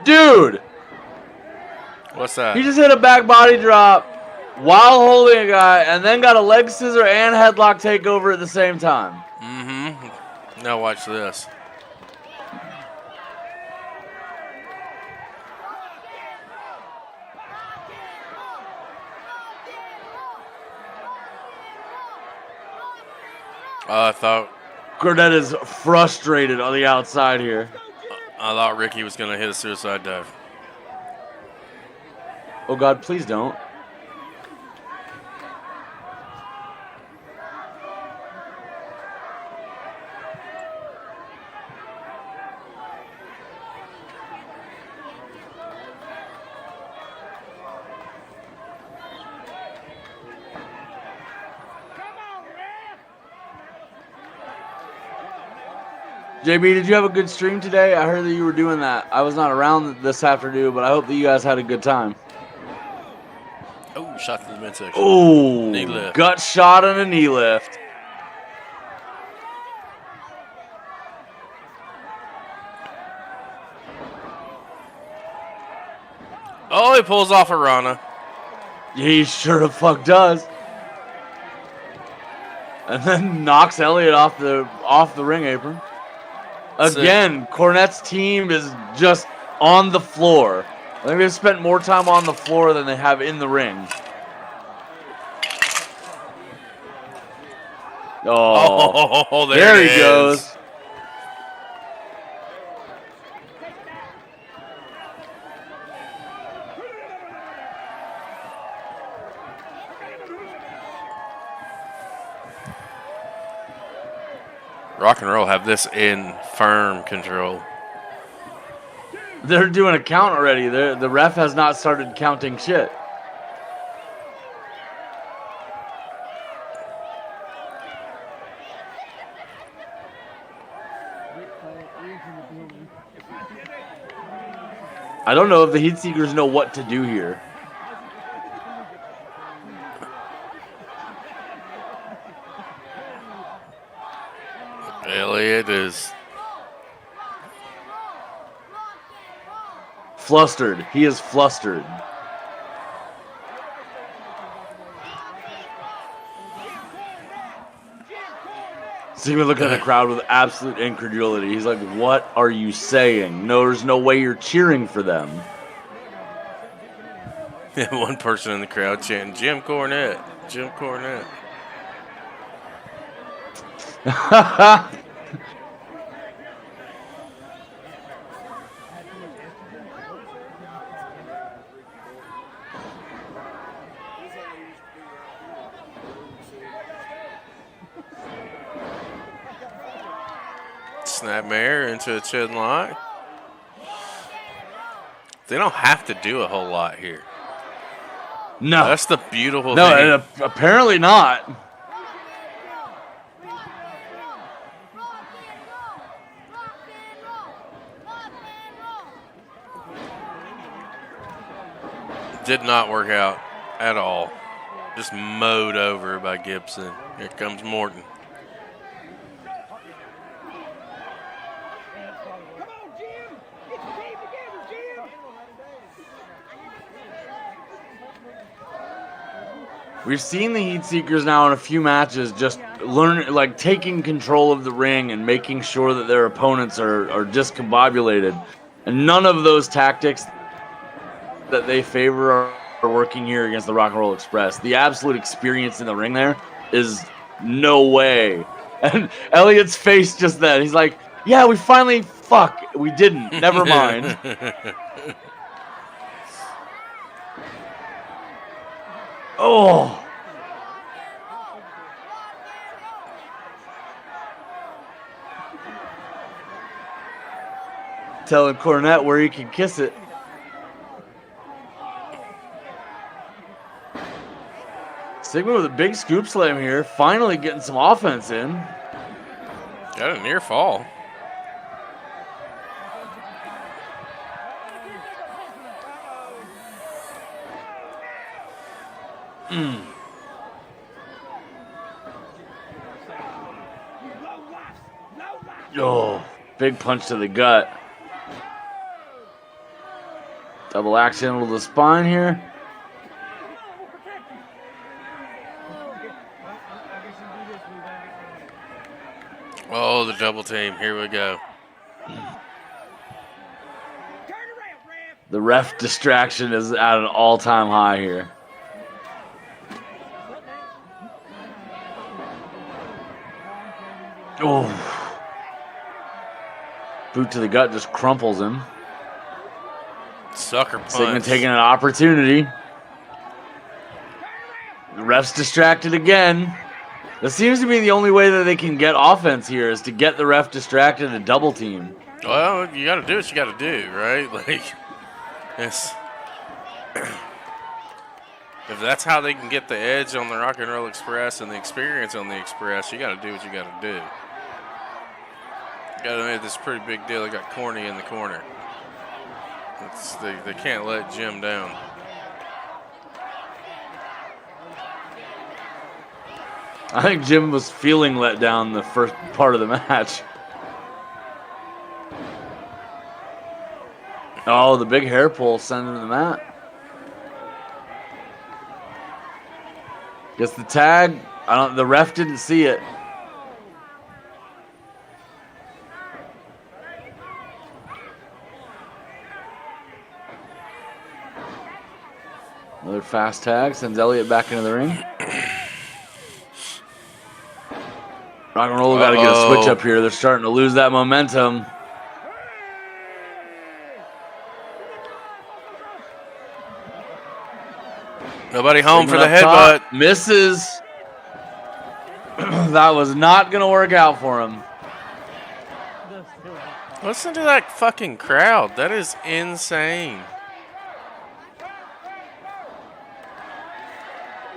Dude! What's that? He just hit a back body drop while holding a guy and then got a leg scissor and headlock takeover at the same time. Mm-hmm. Now watch this. I thought Cornette is frustrated on the outside here. I thought Ricky was going to hit a suicide dive. Oh, God, please don't. JB, did you have a good stream today? I heard that you were doing that. I was not around this afternoon, but I hope that you guys had a good time. Oh, shot to the midsection. Oh, knee lift. Gut shot and a knee lift. Oh, he pulls off a Rana. He sure the fuck does. And then knocks Elliot off the ring apron. Again, Cornette's team is just on the floor. I think they've spent more time on the floor than they have in the ring. Oh, there he goes. Rock and roll have this in firm control. They're doing a count already. The ref has not started counting shit. I don't know if the Heatseekers know what to do here. Elliot is flustered. He is flustered. Sigmon looking at the crowd with absolute incredulity. He's like, what are you saying? No, there's no way you're cheering for them. one person in the crowd chanting, Jim Cornette, Jim Cornette. Snapmare into a chin lock. They don't have to do a whole lot here. No. That's the beautiful thing. No, apparently not. Did not work out at all. Just mowed over by Gibson. Here comes Morton. We've seen the Heatseekers now in a few matches just taking control of the ring and making sure that their opponents are discombobulated. And none of those tactics that they favor are working here against the Rock and Roll Express. The absolute experience in the ring there is no way. And Elliot's face just then, he's like, yeah, we finally, we didn't. Never mind. Oh. Telling Cornette where he can kiss it. Sigmon with a big scoop slam here. Finally getting some offense in. Got a near fall. Oh, big punch to the gut. Double axe handle to the spine here. Oh, the double team. Here we go. The ref distraction is at an all-time high here. Oh. Boot to the gut just crumples him. Sucker punch. Sigmon taking an opportunity. The ref's distracted again. This seems to be the only way that they can get offense here is to get the ref distracted and double team. Well, you got to do what you got to do, right? Like, it's, if that's how they can get the edge on the Rock and Roll Express and the experience on the Express, you got to do what you got to do. You got to make this pretty big deal. They got Corny in the corner. They can't let Jim down. I think Jim was feeling let down the first part of the match. Oh, the big hair pull sent him to the mat. Gets the tag. The ref didn't see it. Another fast tag sends Elliot back into the ring. Rock and Roll got to get a switch up here. They're starting to lose that momentum. Nobody home for the top, headbutt. Misses. That was not going to work out for him. Listen to that fucking crowd. That is insane.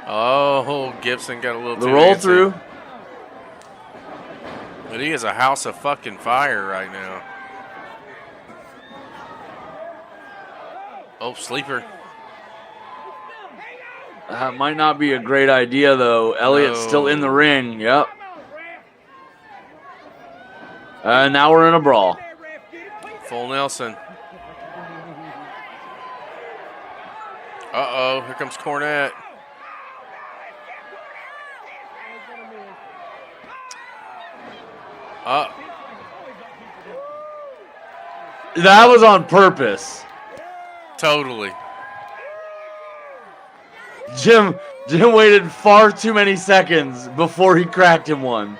Oh, Gibson got a little The too roll antsy. through. But he is a house of fucking fire right now. Oh, sleeper. That might not be a great idea, though. Elliot's still in the ring. Yep. Now we're in a brawl. Full Nelson. Uh-oh, here comes Cornette. That was on purpose. Totally. Jim waited far too many seconds before he cracked him one.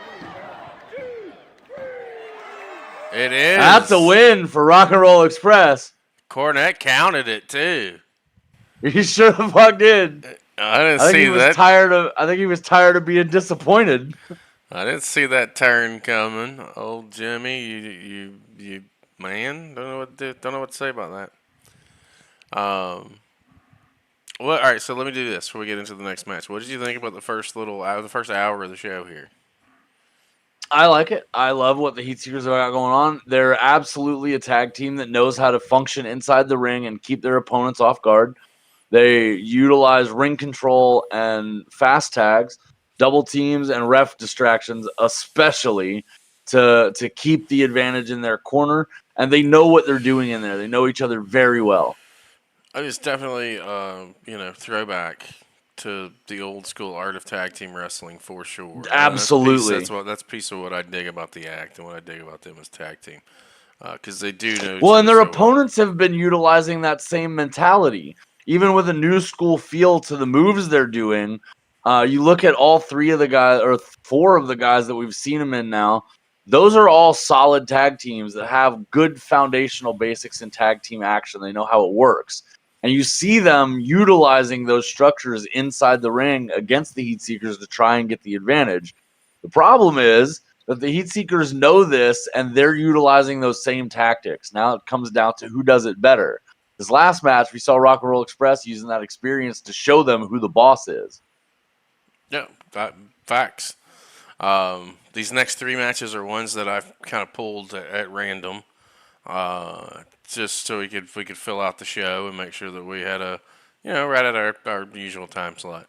It is. That's a win for Rock and Roll Express. Cornette counted it, too. He sure the fuck did. I didn't I think see he was that. I think he was tired of being disappointed. I didn't see that turn coming. Old Jimmy, you man, don't know what to say about that. Well, all right. So let me do this before we get into the next match. What did you think about the first hour of the show here? I like it. I love what the Heatseekers have got going on. They're absolutely a tag team that knows how to function inside the ring and keep their opponents off guard. They utilize ring control and fast tags, double teams, and ref distractions, especially to keep the advantage in their corner. And they know what they're doing in there. They know each other very well. It's definitely, throwback to the old school art of tag team wrestling for sure. Absolutely. That's a piece of what I dig about the act and what I dig about them as tag team. Because they do know. Well, and their opponents have been utilizing that same mentality. Even with a new school feel to the moves they're doing, you look at all three of the guys, or four of the guys that we've seen them in now, those are all solid tag teams that have good foundational basics in tag team action. They know how it works. And you see them utilizing those structures inside the ring against the Heatseekers to try and get the advantage. The problem is that the Heatseekers know this, and they're utilizing those same tactics. Now it comes down to who does it better. This last match, we saw Rock and Roll Express using that experience to show them who the boss is. Yeah, facts. These next 3 matches are ones that I've kind of pulled at random, just so we could fill out the show and make sure that we had right at our usual time slot.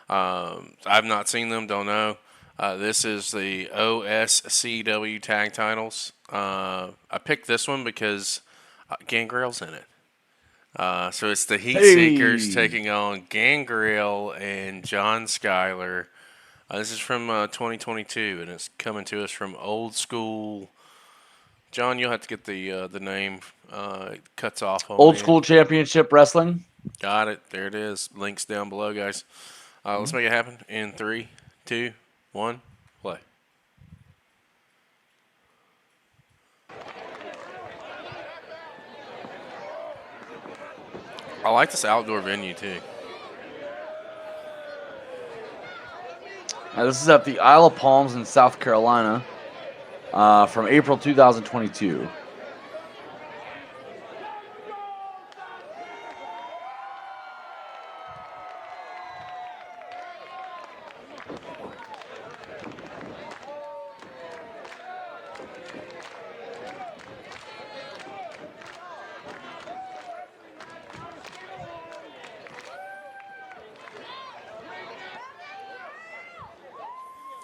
I've not seen them, don't know. This is the OSCW tag titles. I picked this one because Gangrel's in it. So it's the Heatseekers taking on Gangrel and John Skyler. This is from 2022, and it's coming to us from Old School. John, you'll have to get the name. It cuts off on Old me. School Championship Wrestling. Got it. There it is. Links down below, guys. Let's make it happen in 3, 2, 1, play. I like this outdoor venue, too. Now, this is at the Isle of Palms in South Carolina from April 2022.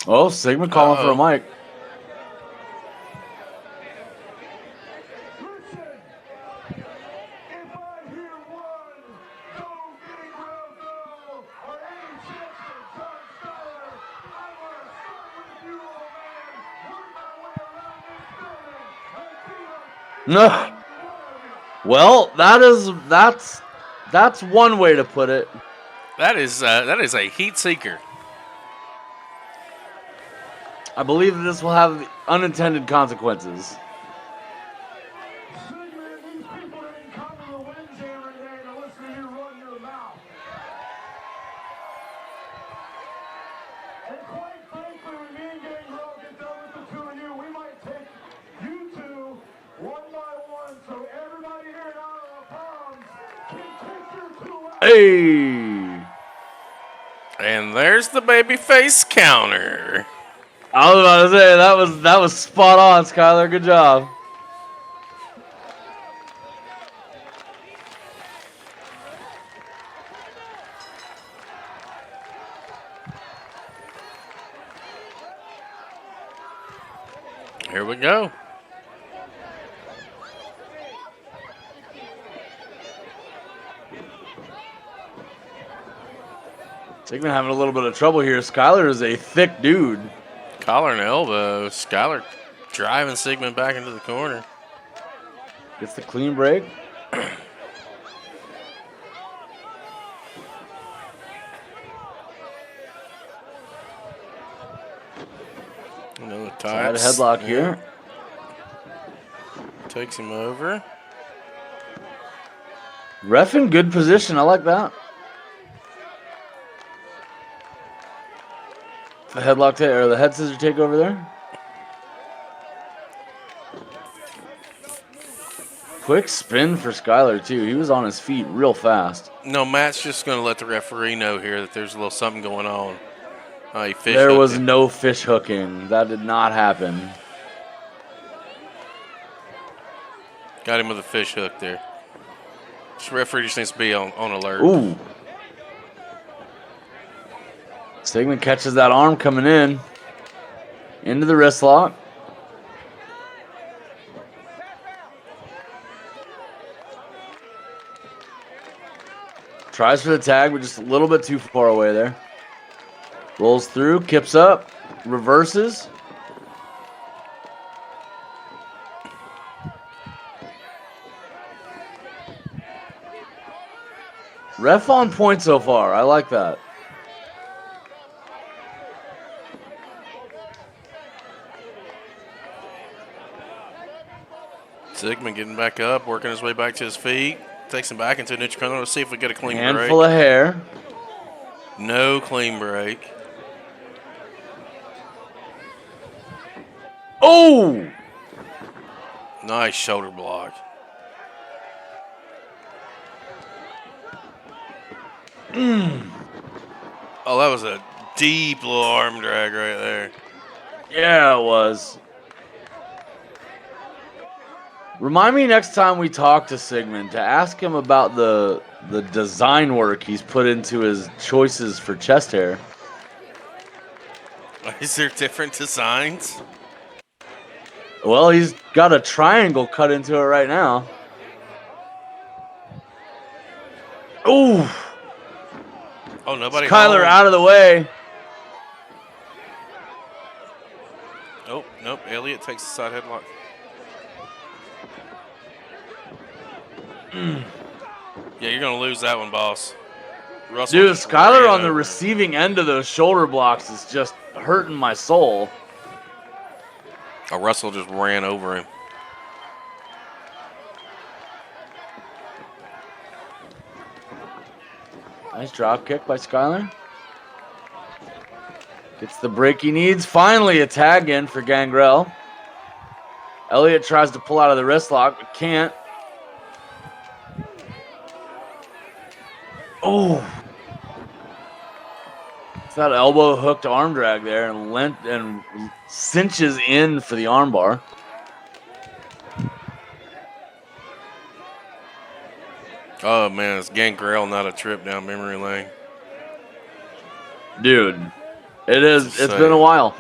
Oh, Sigmon calling for a mic. No. Well, that's one way to put it. That is a heat seeker. I believe that this will have unintended consequences. Hey! And there's the babyface counter. I was about to say that was spot on, Skyler. Good job. Here we go. Sigmon having a little bit of trouble here. Skyler is a thick dude. Collar and elbow. Skyler driving Sigmon back into the corner. Gets the clean break. Another Side tight headlock here. Takes him over. Ref in good position. I like that. The headlock or the head scissor take over there. Quick spin for Skyler too. He was on his feet real fast. No, Matt's just going to let the referee know here that there's a little something going on. There was no fish hooking. That did not happen. Got him with a fish hook there. This referee just needs to be on alert. Ooh. Sigmon catches that arm coming in. Into the wrist lock. Tries for the tag, but just a little bit too far away there. Rolls through, kips up, reverses. Ref on point so far. I like that. Sigmon getting back up, working his way back to his feet. Takes him back into a neutral corner. Let's see if we get a clean break. Handful of hair. No clean break. Oh! Nice shoulder block. Oh, that was a deep little arm drag right there. Yeah, it was. Remind me next time we talk to Sigmon to ask him about the design work he's put into his choices for chest hair. Is there different designs? Well, he's got a triangle cut into it right now. Ooh. Oh, nobody. Skyler home. out of the way. Oh, nope. Elliot takes the side headlock. Yeah, you're gonna lose that one, boss. Russell Dude, just Skyler ran on the over him. receiving end of those shoulder blocks is just hurting my soul. Oh, Russell just ran over him. Nice drop kick by Skyler. Gets the break he needs. Finally a tag in for Gangrel. Elliot tries to pull out of the wrist lock, but can't. Oh. It's that elbow hooked arm drag there and cinches in for the armbar. Oh man, it's Gangrel, not a trip down memory lane. Dude, it is. It's been a while.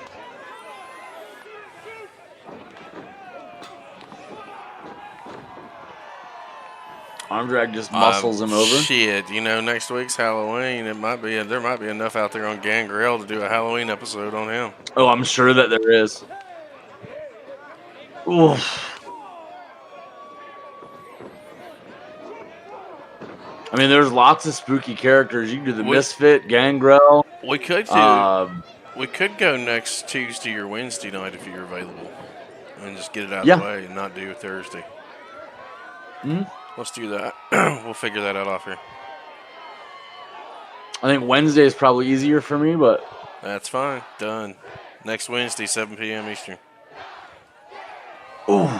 Arm drag just muscles him over. Shit, you know, next week's Halloween. There might be enough out there on Gangrel to do a Halloween episode on him. Oh, I'm sure that there is. Oof. I mean, there's lots of spooky characters. You can do the Misfit, Gangrel. We could do. We could go next Tuesday or Wednesday night if you're available, and just get it out of the way and not do Thursday. Let's do that. We'll figure that out off here. I think Wednesday is probably easier for me, but that's fine. Done. Next Wednesday, 7 p.m. Eastern. Ooh.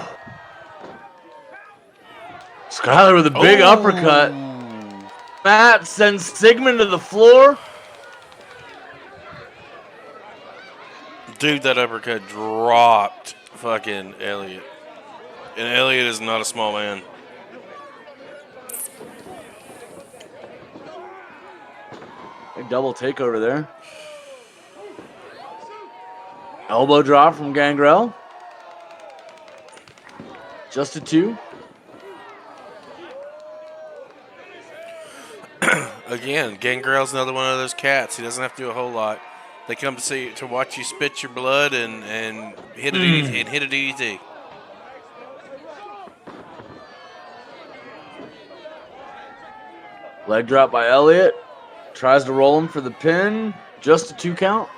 Skyler with a big uppercut. Matt sends Sigmon to the floor. Dude, that uppercut dropped fucking Elliot. And Elliot is not a small man. Big double takeover there. Elbow drop from Gangrel. Just a 2. Again, Gangrel's another one of those cats. He doesn't have to do a whole lot. They come to watch you spit your blood and hit a DDT. Leg drop by Elliot. Tries to roll him for the pin. Just a 2 count.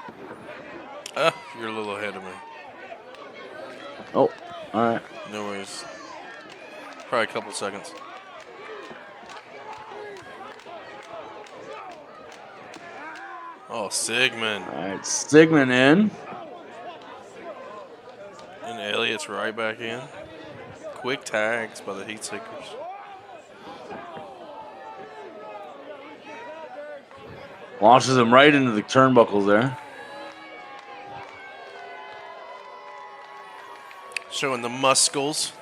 You're a little ahead of me. Oh, all right. No worries. Probably a couple seconds. Oh, Sigmon. All right, Sigmon in. And Elliot's right back in. Quick tags by the Heatseekers. Launches him right into the turnbuckles there. Showing the muscles.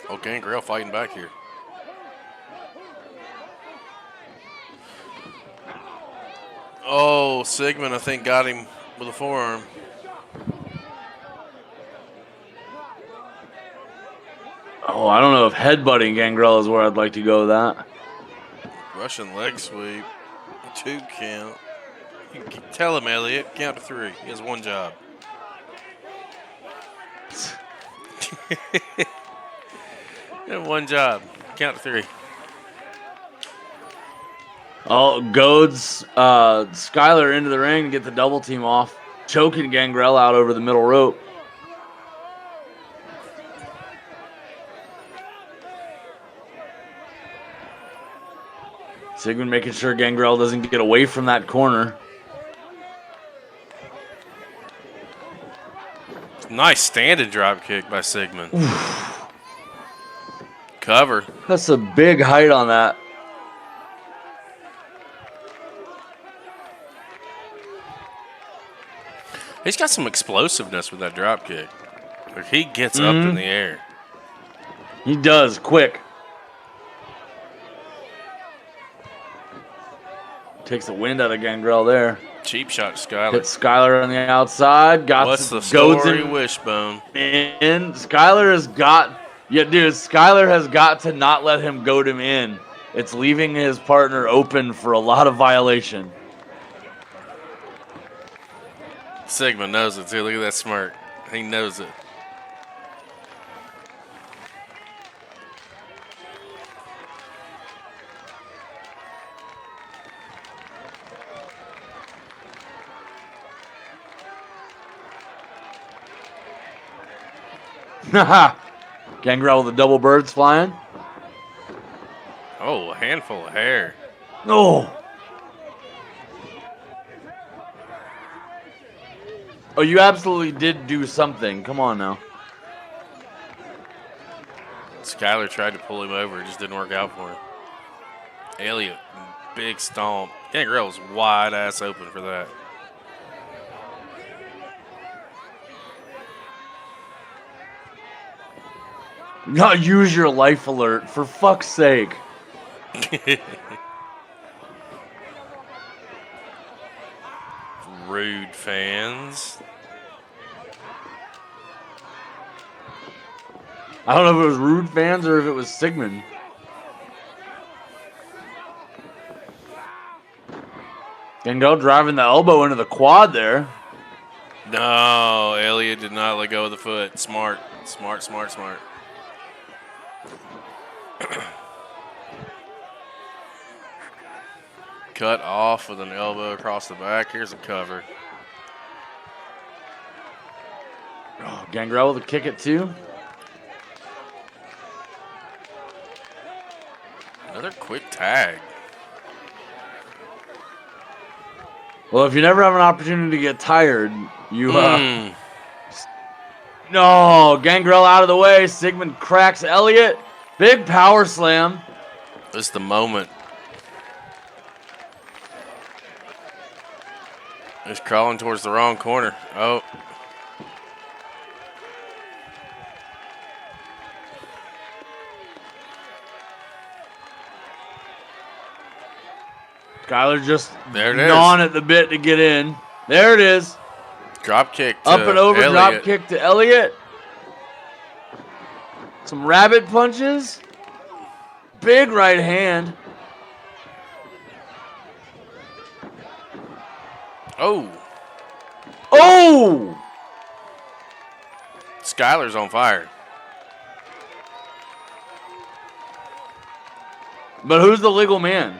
Oh, Gangrel fighting back here. Oh, Sigmon, I think, got him with a forearm. Oh, I don't know if headbutting Gangrel is where I'd like to go with that. Russian leg sweep. 2 count. Tell him, Elliot. Count to 3. He has 1 job. He had 1 job. Count to 3. Oh, goads Skyler into the ring to get the double team off. Choking Gangrel out over the middle rope. Sigmon making sure Gangrel doesn't get away from that corner. Nice standing drop kick by Sigmon. Cover. That's a big height on that. He's got some explosiveness with that drop kick. Like he gets up in the air. He does, quick. Takes the wind out of Gangrel there. Cheap shot, Skyler. Hit Skyler on the outside. What's the story, Wishbone? In. Skyler has got... Yeah, dude, Skyler has got to not let him goad him in. It's leaving his partner open for a lot of violation. Sigmon knows it, too. Look at that smirk. He knows it. Haha. Gangrel with the double birds flying. Oh, a handful of hair. Oh. Oh, you absolutely did do something. Come on now. Skyler tried to pull him over. It just didn't work out for him. Elliot, big stomp. Gangrel was wide ass open for that. Not use your life alert, for fuck's sake. Rude fans. I don't know if it was rude fans or if it was Sigmon. Gangrel driving the elbow into the quad there. No, Elliot did not let go of the foot. Smart, smart, smart, smart. Cut off with an elbow across the back. Here's a cover. Oh, Gangrel with a kick it too. Another quick tag. Well, if you never have an opportunity to get tired, you No, Gangrel out of the way. Sigmon cracks Elliot. Big power slam. This is the moment. He's crawling towards the wrong corner. Oh. Skyler just there it is. gnawing at the bit to get in. There it is. Drop kick to Up and over, Elliot. drop kick to Elliot. Some rabbit punches. Big right hand. Oh. Oh! Skyler's on fire. But who's the legal man?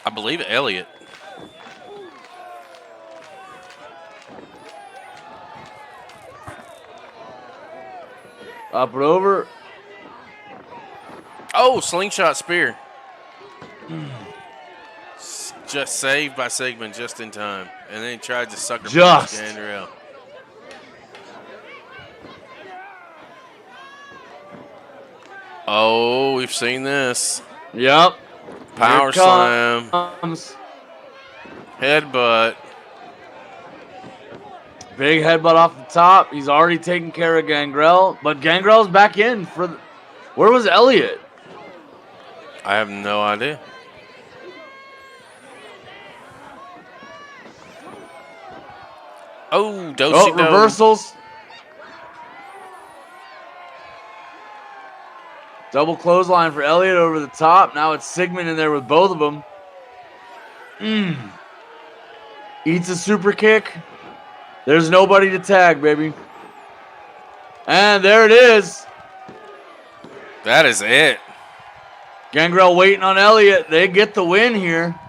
I believe Elliot. Up and over. Oh, slingshot spear. Just saved by Sigmon just in time. And then he tried to sucker punch Gangrel. Oh, we've seen this. Yep. Power slam. Headbutt. Big headbutt off the top. He's already taken care of Gangrel. But Gangrel's back in for the... Where was Elliot? I have no idea. Oh, do-si-do. Reversals. Double clothesline for Elliot over the top. Now it's Sigmon in there with both of them. Eats a super kick. There's nobody to tag, baby. And there it is. That is it. Gangrel waiting on Elliot. They get the win here.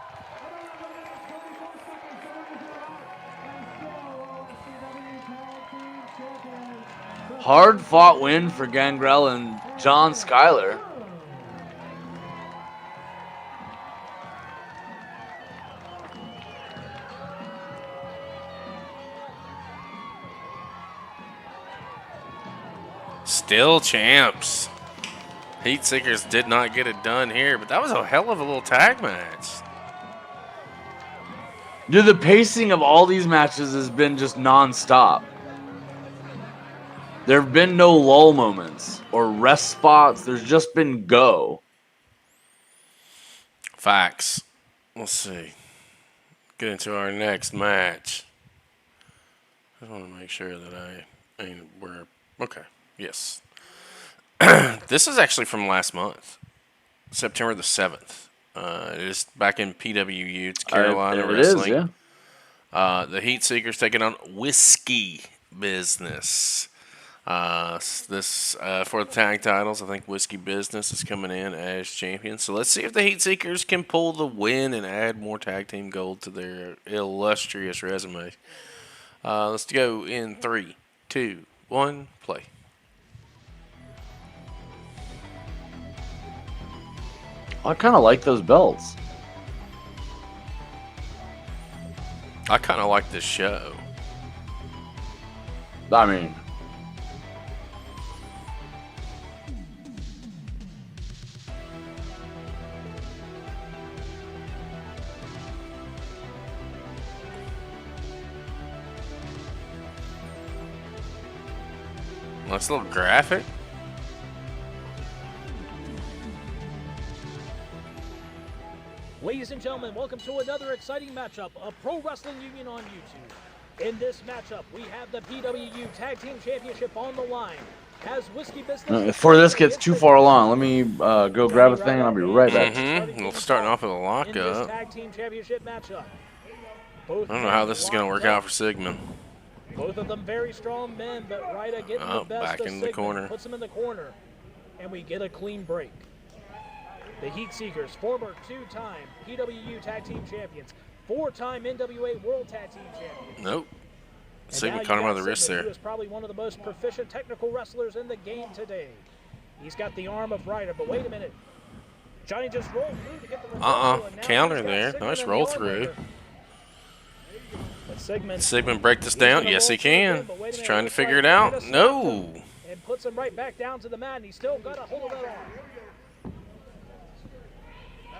Hard fought win for Gangrel and John Skyler. Still champs. Heatseekers did not get it done here, but that was a hell of a little tag match. Dude, the pacing of all these matches has been just non-stop. There have been no lull moments or rest spots. There's just been go. Facts. Let's see. Get into our next match. I want to make sure that we're okay. Yes. This is actually from last month, September the 7th. It is back in PWU. It's Carolina Wrestling. It is, yeah. The Heatseekers taking on Whiskey Business. This for the tag titles, I think Whiskey Business is coming in as champions. So let's see if the Heatseekers can pull the win and add more tag team gold to their illustrious resume. Let's go in 3, 2, 1, play. I kind of like those belts. I kind of like this show. I mean, Nice little graphic. Ladies and gentlemen, welcome to another exciting matchup of Pro Wrestling Union on YouTube. In this matchup, we have the PWU Tag Team Championship on the line. As Whiskey Business... Before this gets too far along, let me go grab a thing and I'll be right back. We're starting off with a lockup. Tag Team Championship matchup. I don't know how this is going to work out for Sigmon. Both of them very strong men, but Ryda getting the best back of in the Sigmon, corner. puts him in the corner, and we get a clean break. The Heatseekers, former 2-time PWU Tag Team Champions, 4-time NWA World Tag Team Champions. Nope. Sigmon caught him on the wrist there. He is probably one of the most proficient technical wrestlers in the game today. He's got the arm of Ryder, but wait a minute. Johnny just rolled through to get the reversal, and now counter he's got there. Sigmon Nice in the roll arm through. breaker. But Sigmon break this down? Yes, he can. He's trying to figure it out. No. And puts him right back down to the mat, and he's still got a hold of that arm.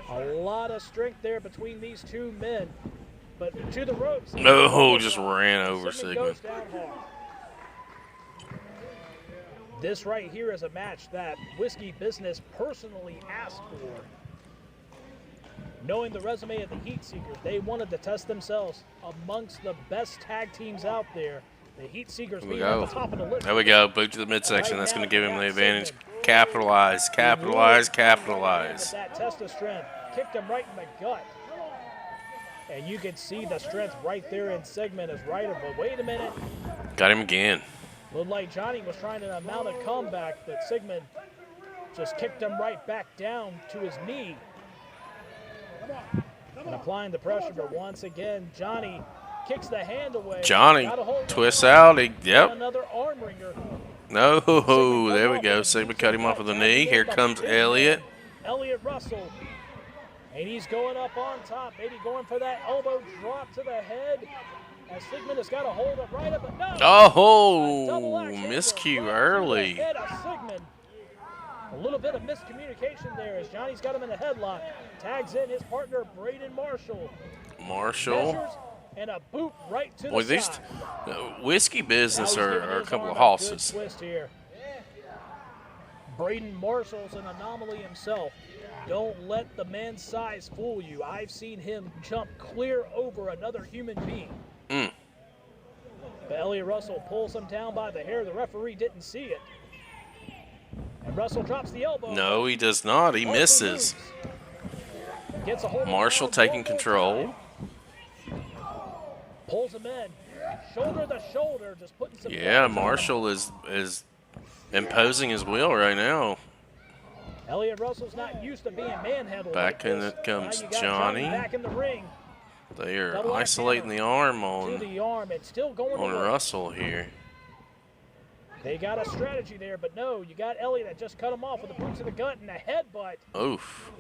A lot of strength there between these two men. But to the ropes. No, just ran over Sigmon Sigmon. goes down hard. This right here is a match that Whiskey Business personally asked for. Knowing the resume of the Heatseekers, they wanted to test themselves amongst the best tag teams out there. The Heatseekers being at the top of the list. There we go. Boot to the midsection. That's going to give him the advantage. Capitalize, capitalize, capitalize. That test of strength kicked him right in the gut. And you can see the strength right there in Sigmon as Ryder. But wait a minute. Got him again. Looked like Johnny was trying to mount a comeback, but Sigmon just kicked him right back down to his knee. And applying the pressure, but once again, Johnny kicks the hand away. Johnny twists out. Yep. Another arm ringer. No, there we go. Sigmon cut him off with a knee. Here comes Elliot. Elliot Russell. And he's going up on top, maybe going for that elbow drop to the head. As Sigmon has got a hold of Ryder, but no. Oh, miscue early. A little bit of miscommunication there as Johnny's got him in a headlock. Tags in his partner, Braden Marshall. Measures and a boot right to the side. Whiskey Business are a couple of hosses. Twist here. Braden Marshall's an anomaly himself. Don't let the man's size fool you. I've seen him jump clear over another human being. But Elliot Russell pulls him down by the hair. The referee didn't see it. And Russell drops the elbow. No, he does not. He misses. Gets a hold Marshall taking control. Pulls him in. Shoulder to shoulder. Just putting some. Yeah, Marshall is imposing his will right now. Elliot Russell's not used to being manhandled. Back in it comes Johnny. Back in the ring. They are isolating the arm on It's still going Russell here. They got a strategy there, but no, you got Elliot that just cut him off with a boot to the gut and a headbutt. Oof.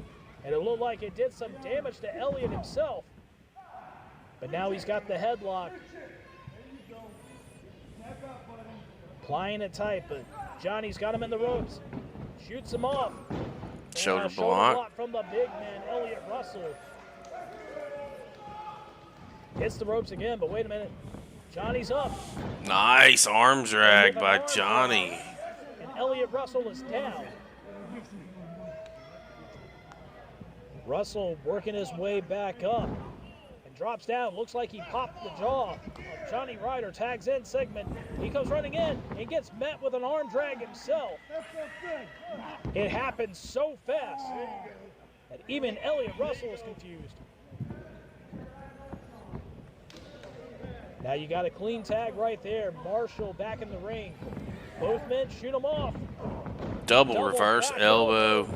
And it looked like it did some damage to Elliot himself. But now he's got the headlock. Applying it tight, but Johnny's got him in the ropes. Shoots him off. Shoulder block block from the big man, Elliot Russell. Hits the ropes again, but wait a minute. Johnny's up. Nice arm drag by Johnny. And Elliot Russell is down. Russell working his way back up and drops down. Looks like he popped the jaw of Johnny Ryder. Tags in Sigmon. He comes running in and gets met with an arm drag himself. It happens so fast that even Elliot Russell is confused. Now you got a clean tag right there. Marshall back in the ring. Both men shoot him off. Double reverse elbow.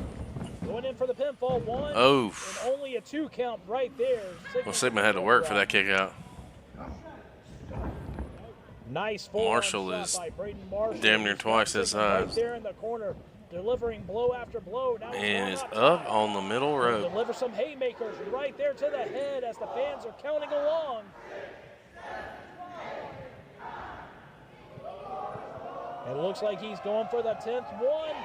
Going in for the pinfall. One. Oh. And only a 2 count right there. Well, Sigmon had to work for that kick out. Nice Marshall is damn near twice his size. Right there in the corner, delivering blow after blow. Now and is up on the middle rope. Deliver some haymakers right there to the head as the fans are counting along. It looks like he's going for the 10th one,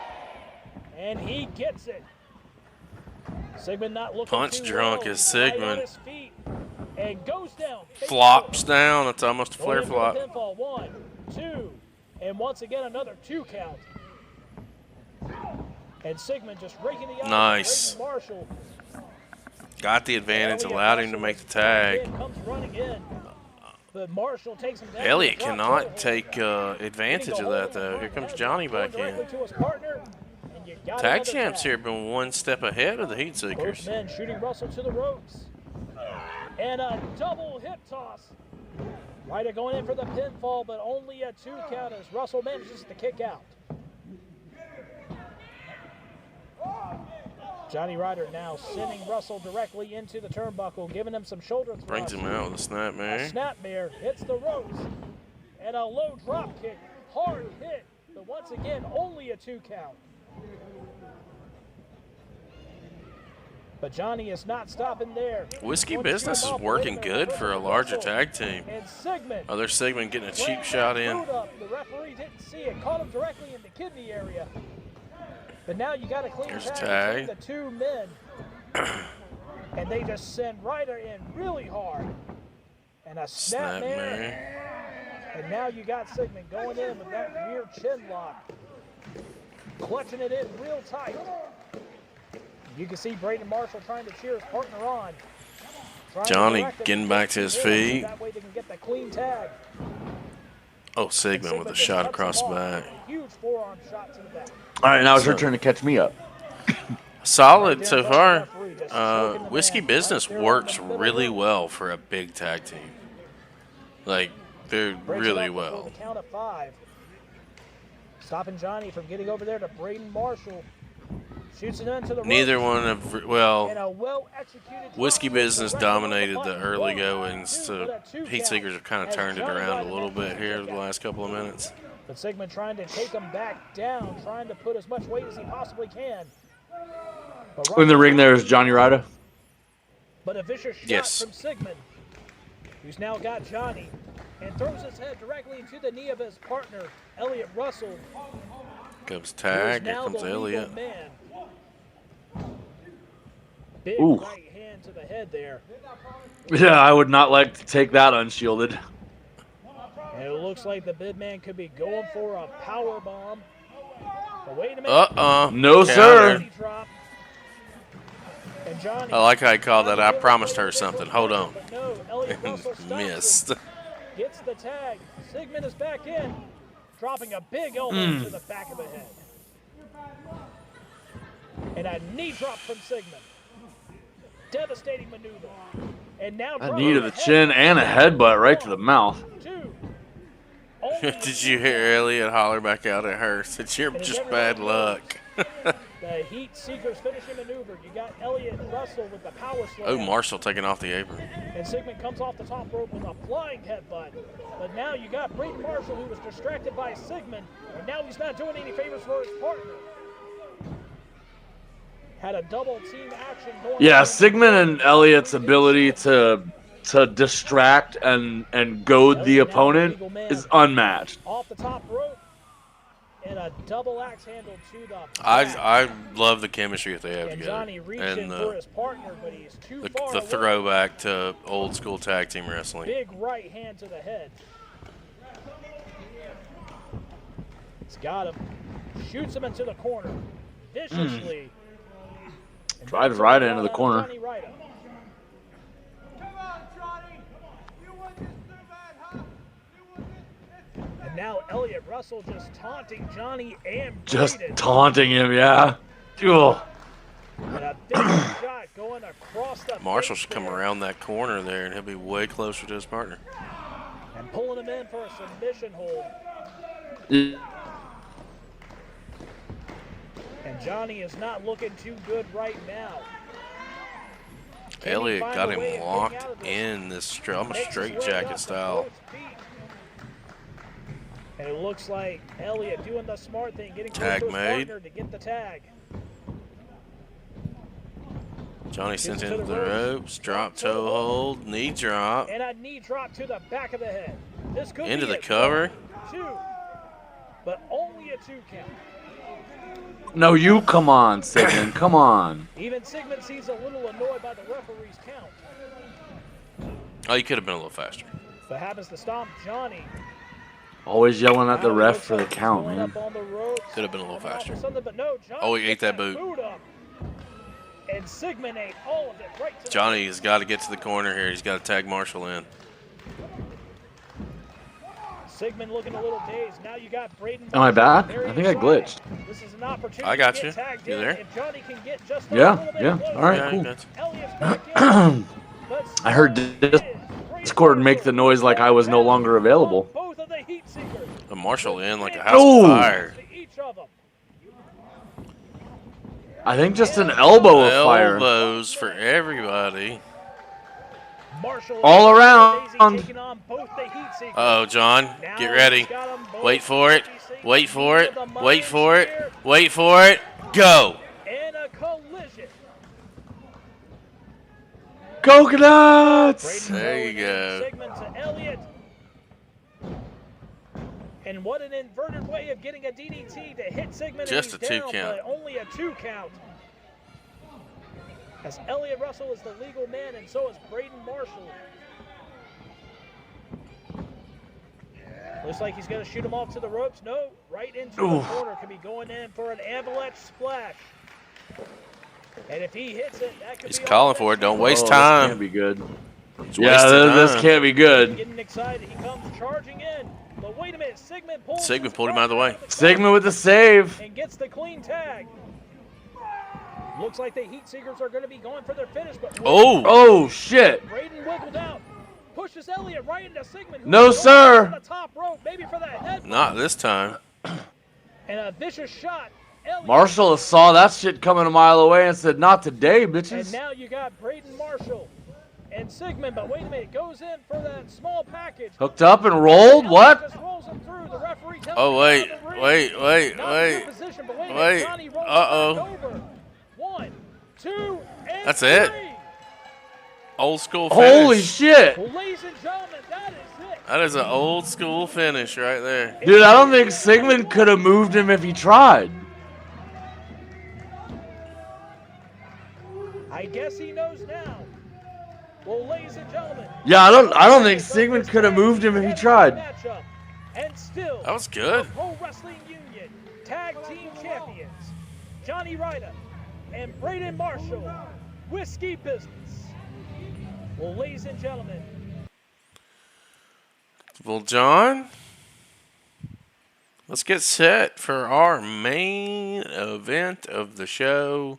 and he gets it. Sigmon not looking Punch too drunk well. is Sigmon. Right on his feet and goes down. Flops down. It's almost a flare flop. Pinfall. 1, 2, and once again another 2 count. And Sigmon just raking the nice. Marshall. Got the advantage, allowed him to make the tag. Comes running in. But Marshall takes him down. Elliot cannot take advantage of that, though. Here comes Johnny back in. Tag champs here have been one step ahead of the Heatseekers. Both men shooting Russell to the ropes. And a double hip toss. Ryder going in for the pinfall, but only a 2 count as Russell manages to kick out. Johnny Ryder now sending Russell directly into the turnbuckle, giving him some shoulder thrusts. Brings him out with a snapmare. A snapmare hits the ropes. And a low drop kick. Hard hit, but once again, only a 2 count. But Johnny is not stopping there. Whiskey Business is working good for a larger tag team. And Sigmon. Oh, there's Sigmon getting a cheap shot in. The referee didn't see it. Caught him directly in the kidney area. But now you got a clean tag between the 2 men. And they just send Ryder in really hard. And a snapmare. And now you got Sigmon going in with that rear chin lock. Clutching it in real tight. You can see Braden Marshall trying to cheer his partner on. Johnny getting back to his feet. That way they can get the clean tag. Oh, Sigmon with a shot across the back. Huge forearm shot to the back. All right, now it's her turn to catch me up. Solid so far. Whiskey Business works really well for a big tag team. Like, they're really well. Count of 5. Stopping Johnny from getting over there to Braden Marshall. Shoots it into the neither one of, well, well-executed Whiskey Business dominated the early goings, so Heatseekers have kind of turned it around a little bit here the last couple of minutes. But Sigmon trying to take him back down, trying to put as much weight as he possibly can. In the ring there is Johnny Ryder. But a vicious shot from Sigmon, who's now got Johnny, and throws his head directly into the knee of his partner, Elliot Russell. Comes tag, here comes Elliot. Big right hand to the head there. Yeah, I would not like to take that unshielded. And it looks like the big man could be going for a power bomb. But wait a minute. No, sir. And Johnny, I like how he called that. I promised her something. Hold on. Missed. Gets the tag. Sigmon is back in. Dropping a big elbow to the back of the head. And a knee drop from Sigmon. Devastating maneuver. And now a knee to the chin and a headbutt right to the mouth. Did you hear Elliot holler back out at her? Said you're just bad luck. The Heatseekers finishing maneuver. You got Elliot and Russell with the power slam. Oh, Marshall taking off the apron. And Sigmon comes off the top rope with a flying headbutt. But now you got Braden Marshall, who was distracted by Sigmon, and now he's not doing any favors for his partner. Had a double team action going. Yeah, Sigmon and Elliot's ability to distract and goad the opponent is unmatched. Off the top rope. and a double axe handle to the back. I love the chemistry that they have And together. Johnny reaching for his partner, but he's too far The away. throwback to old school tag team wrestling. Big right hand to the head. He's got him. Shoots him into the corner viciously. Drives right into the corner. Johnny Ryder. And now Elliot Russell just taunting Johnny and Just Braden. taunting him, yeah. Ugh. And a big shot going across the Marshall face should come there. around that corner there, and he'll be way closer to his partner. And pulling him in for a submission hold. Yeah. And Johnny is not looking too good right now. Can he Elliot find got a way of him getting locked out of this? in this almost Makes his straight way up jacket to style. both feet. And it looks like Elliot doing the smart thing, getting close Tag to his made. partner to get the tag. Johnny sent Gets to into the the ropes. ropes, drop toe hold, knee drop, And a knee drop to the back of the head. This could into be the it. cover. 1, 2, but only a 2 count. No, you come on, Sigmon. Come on. Even Sigmon seems a little annoyed by the referee's count. Oh, you could have been a little faster. But happens to stomp Johnny. Always yelling at the Now it ref looks for the like he's count, going man. up on the ropes, Could have been a little coming off of faster. something, but no, Johnny Oh, he ate gets that boot. up. And Sigmon ate all of it right to the Johnny has got to get to the corner here. He's got to tag Marshall in. Sigmon looking a little dazed. Now you got Braden. Am I back? Very I think I excited. glitched. This is an opportunity I got to you. get tagged You in. there? If Johnny can get just a Yeah, little bit yeah. closer. All right, Yeah, cool. that's- Elliot's back in, but I heard Discord make the noise like I was no longer available. both of the Heatseekers. A Marshall in like a house Ooh. of fire. To each of them. I think just an elbow of fire. Elbows for everybody. Marshall All and around. Daisy taking on both the Heatseekers. Oh, John, Now get ready. he's got 'em both. Wait for it. Wait for it. Into the Wait minds for it. here. Wait for it. Go. And a collision. Coconuts! Braden There you going in, go. Sigmon to Elliot. And what an inverted way of getting a DDT to hit Sigmon. Just and a he's 2 down, count. But only a 2 count. As Elliot Russell is the legal man, and so is Braden Marshall. Looks like he's going to shoot him off to the ropes. No, right into the corner. Could be going in for an avalanche splash. And if he hits it, that could He's be calling all for it. Don't Oh, waste this time. can't be good. It's Yeah, wasted this time. can't be good. Getting excited. He comes charging in. But wait a minute. Sigmon pulls Sigmon his pulled him out of the way. Sigmon with the save. and gets the clean tag. Looks like the Heatseekers are going to be going for their finish, but Oh. Oh, shit. Braden wiggled out, pushes Elliot right into Sigmon. who's No, going sir. to the top rope, maybe for that head. Not this time. And a vicious shot. Elliot. Marshall saw that shit coming a mile away and said, not today, And bitches. now you got Braden Marshall and Sigmon, but wait a minute, goes in for that small package. Hooked up and rolled? Elliot What? just rolls him through. The referee tells Oh, him wait. to get out of the ring. Wait, wait, Not in wait. good position, but wait a Wait. minute, Johnny rolls Uh-oh. back over. 1, 2, and That's it? 3. Old school finish. Holy shit. Well, ladies and gentlemen, that is it. That is an old school finish right there. Dude, I don't think Sigmon could have moved him if he tried. I guess he knows now. Well, ladies and gentlemen. Yeah, I don't think Sigmon could have moved him if he tried. Matchup. And still, That was good. the Pro Wrestling Union Tag Team Champions, Johnny Ryder and Braden Marshall, Whiskey Business. Well, ladies and gentlemen. Well, John, let's get set for our main event of the show.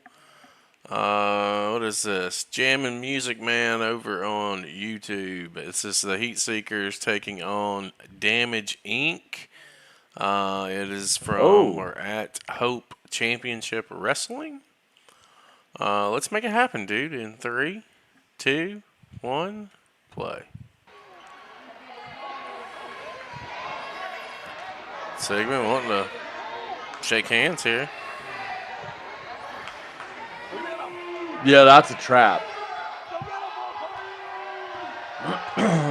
What is this? Jammin' Music Man over on YouTube. It's just the Heatseekers taking on Damage Inc. It is from or at Hope Championship Wrestling. Let's make it happen, dude. In 3, 2, 1, play. Sigmon wanting to shake hands here. Yeah, that's a trap.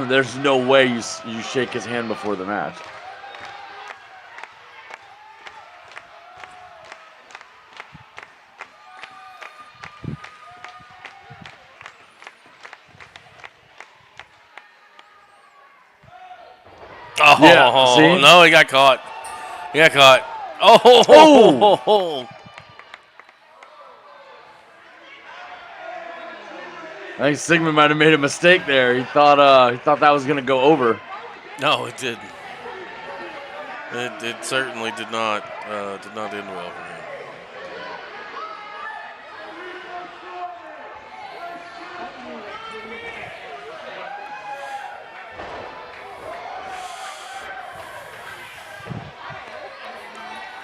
There's no way you shake his hand before the match. Oh, Yeah, see? no, he got caught. He got caught. Oh! I think Sigmon might have made a mistake there. He thought that was gonna go over. No, it didn't. It certainly did not end well for him.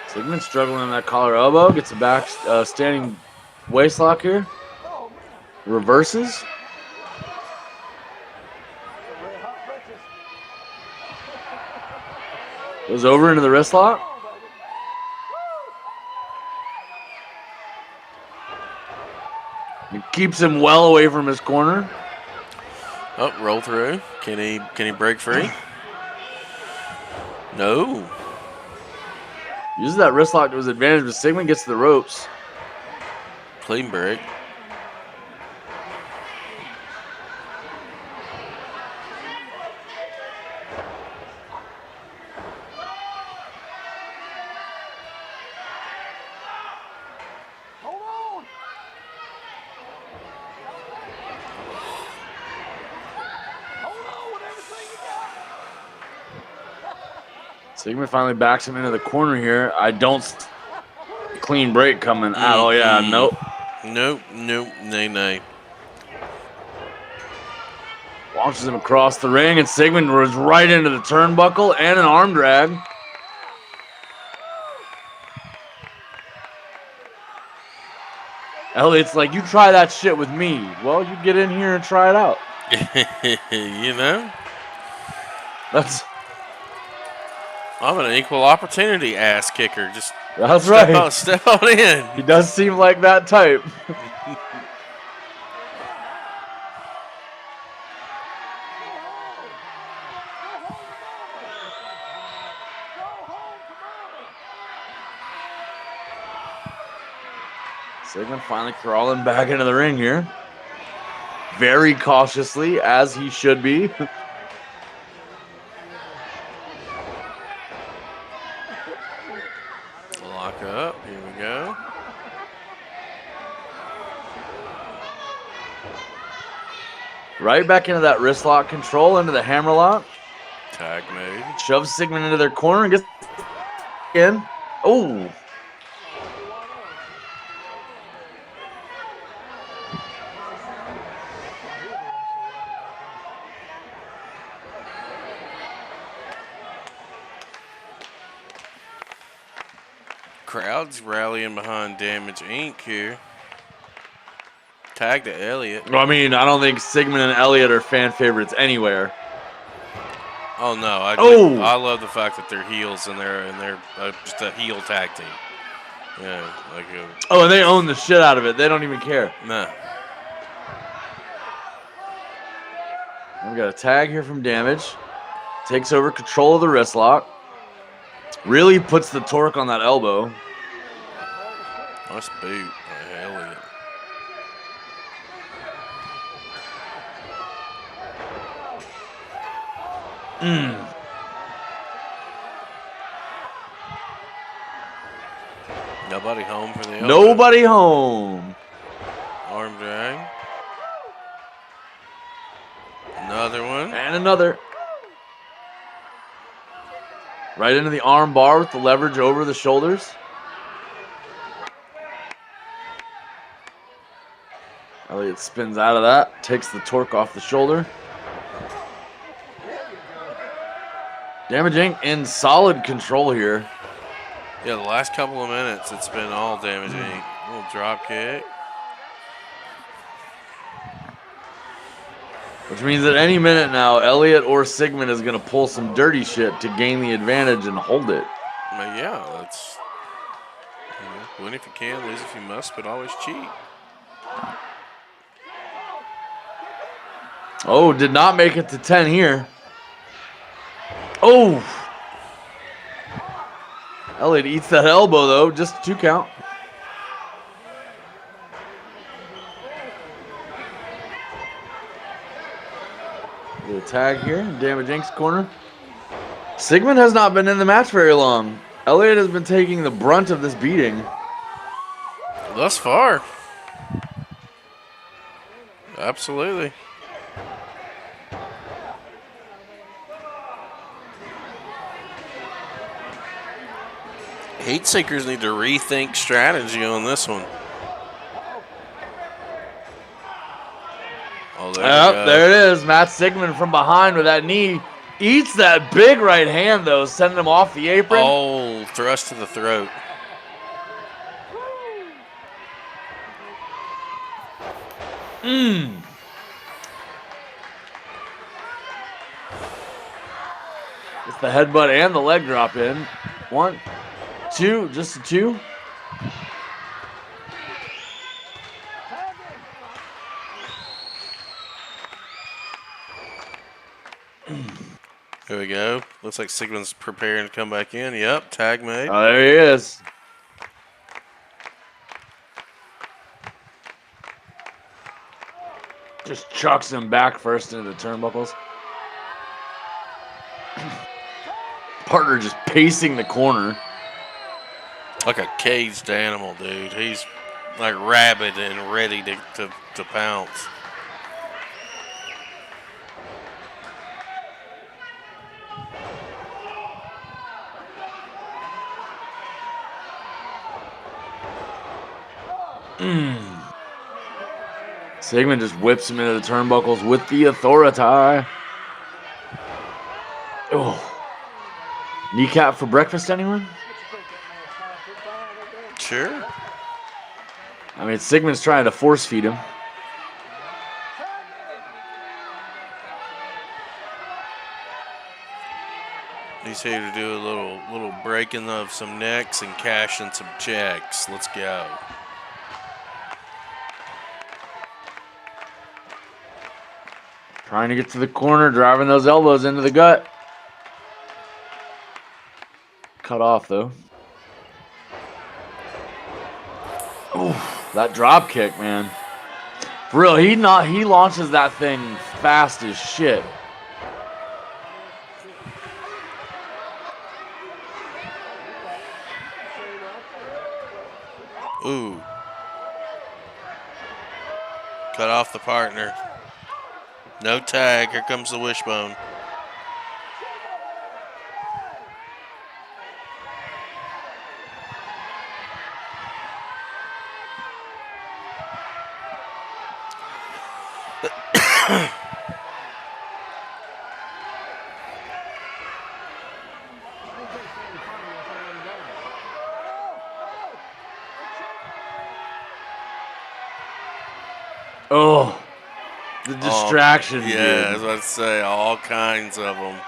Sigmon struggling in that collar elbow. Gets a back standing waist lock here. Reverses. Goes over into the wrist lock. It keeps him well away from his corner. Oh, roll through. Can he break free? No. Uses that wrist lock to his advantage, but Sigmon gets to the ropes. Clean break. Sigmon finally backs him into the corner here. I don't clean break coming out. Oh yeah, nope. Nope, nay. Launches him across the ring, and Sigmon was right into the turnbuckle and an arm drag. Elliot's like, you try that shit with me. Well, you get in here and try it out. You know? I'm an equal opportunity ass kicker. Just That's right. Step on in. He does seem like that type. Sigmon finally crawling back into the ring here. Very cautiously, as he should be. Lock up. Here we go. Right back into that wrist lock control, into the hammer lock. Tag made. Shoves Sigmon into their corner and gets in. Oh. Crowd's rallying behind Damage Inc. here. Tag to Elliot. Well, I mean, I don't think Sigmon and Elliot are fan favorites anywhere. Oh no! I love the fact that they're heels and they're just a heel tag team. Yeah, like and they own the shit out of it. They don't even care. Nah. We got a tag here from Damage. Takes over control of the wrist lock. Really puts the torque on that elbow. Nice boot by Elliot. Nobody home for the elbow. Nobody home. Arm drag. Another one. And another. Right into the arm bar with the leverage over the shoulders. Elliot spins out of that, takes the torque off the shoulder. Damage Inc. in solid control here. Yeah, the last couple of minutes, it's been all Damage Inc. Little drop kick. Which means at any minute now, Elliot or Sigmon is going to pull some dirty shit to gain the advantage and hold it. But yeah, that's win if you can, lose if you must, but always cheat. Oh, did not make it to 10 here. Oh! Elliot eats that elbow, though. Just 2 count. The tag here. Damage Inc.'s corner. Sigmon has not been in the match very long. Elliot has been taking the brunt of this beating. Thus far. Absolutely. Heatseekers need to rethink strategy on this one. Oh, there it is. Matt Sigmon from behind with that knee. Eats that big right hand, though, sending him off the apron. Oh, thrust to the throat. It's the headbutt and the leg drop in. 1, 2, just a 2. Here we go. Looks like Sigmon's preparing to come back in. Yep, tag made. Oh, there he is. Just chucks him back first into the turnbuckles. Partner just pacing the corner. Like a caged animal, dude. He's like rabid and ready to pounce. Sigmon just whips him into the turnbuckles with the authority. Oh. Kneecap for breakfast, anyone? Sure. I mean, Sigmon's trying to force feed him. He's here to do a little breaking of some necks and cashing some checks. Let's go. Trying to get to the corner, driving those elbows into the gut. Cut off, though. Ooh, that drop kick, man. For real, he launches that thing fast as shit. Ooh. Cut off the partner. No tag. Here comes the wishbone. Oh, the distractions. Yeah, I was about to say, all kinds of them.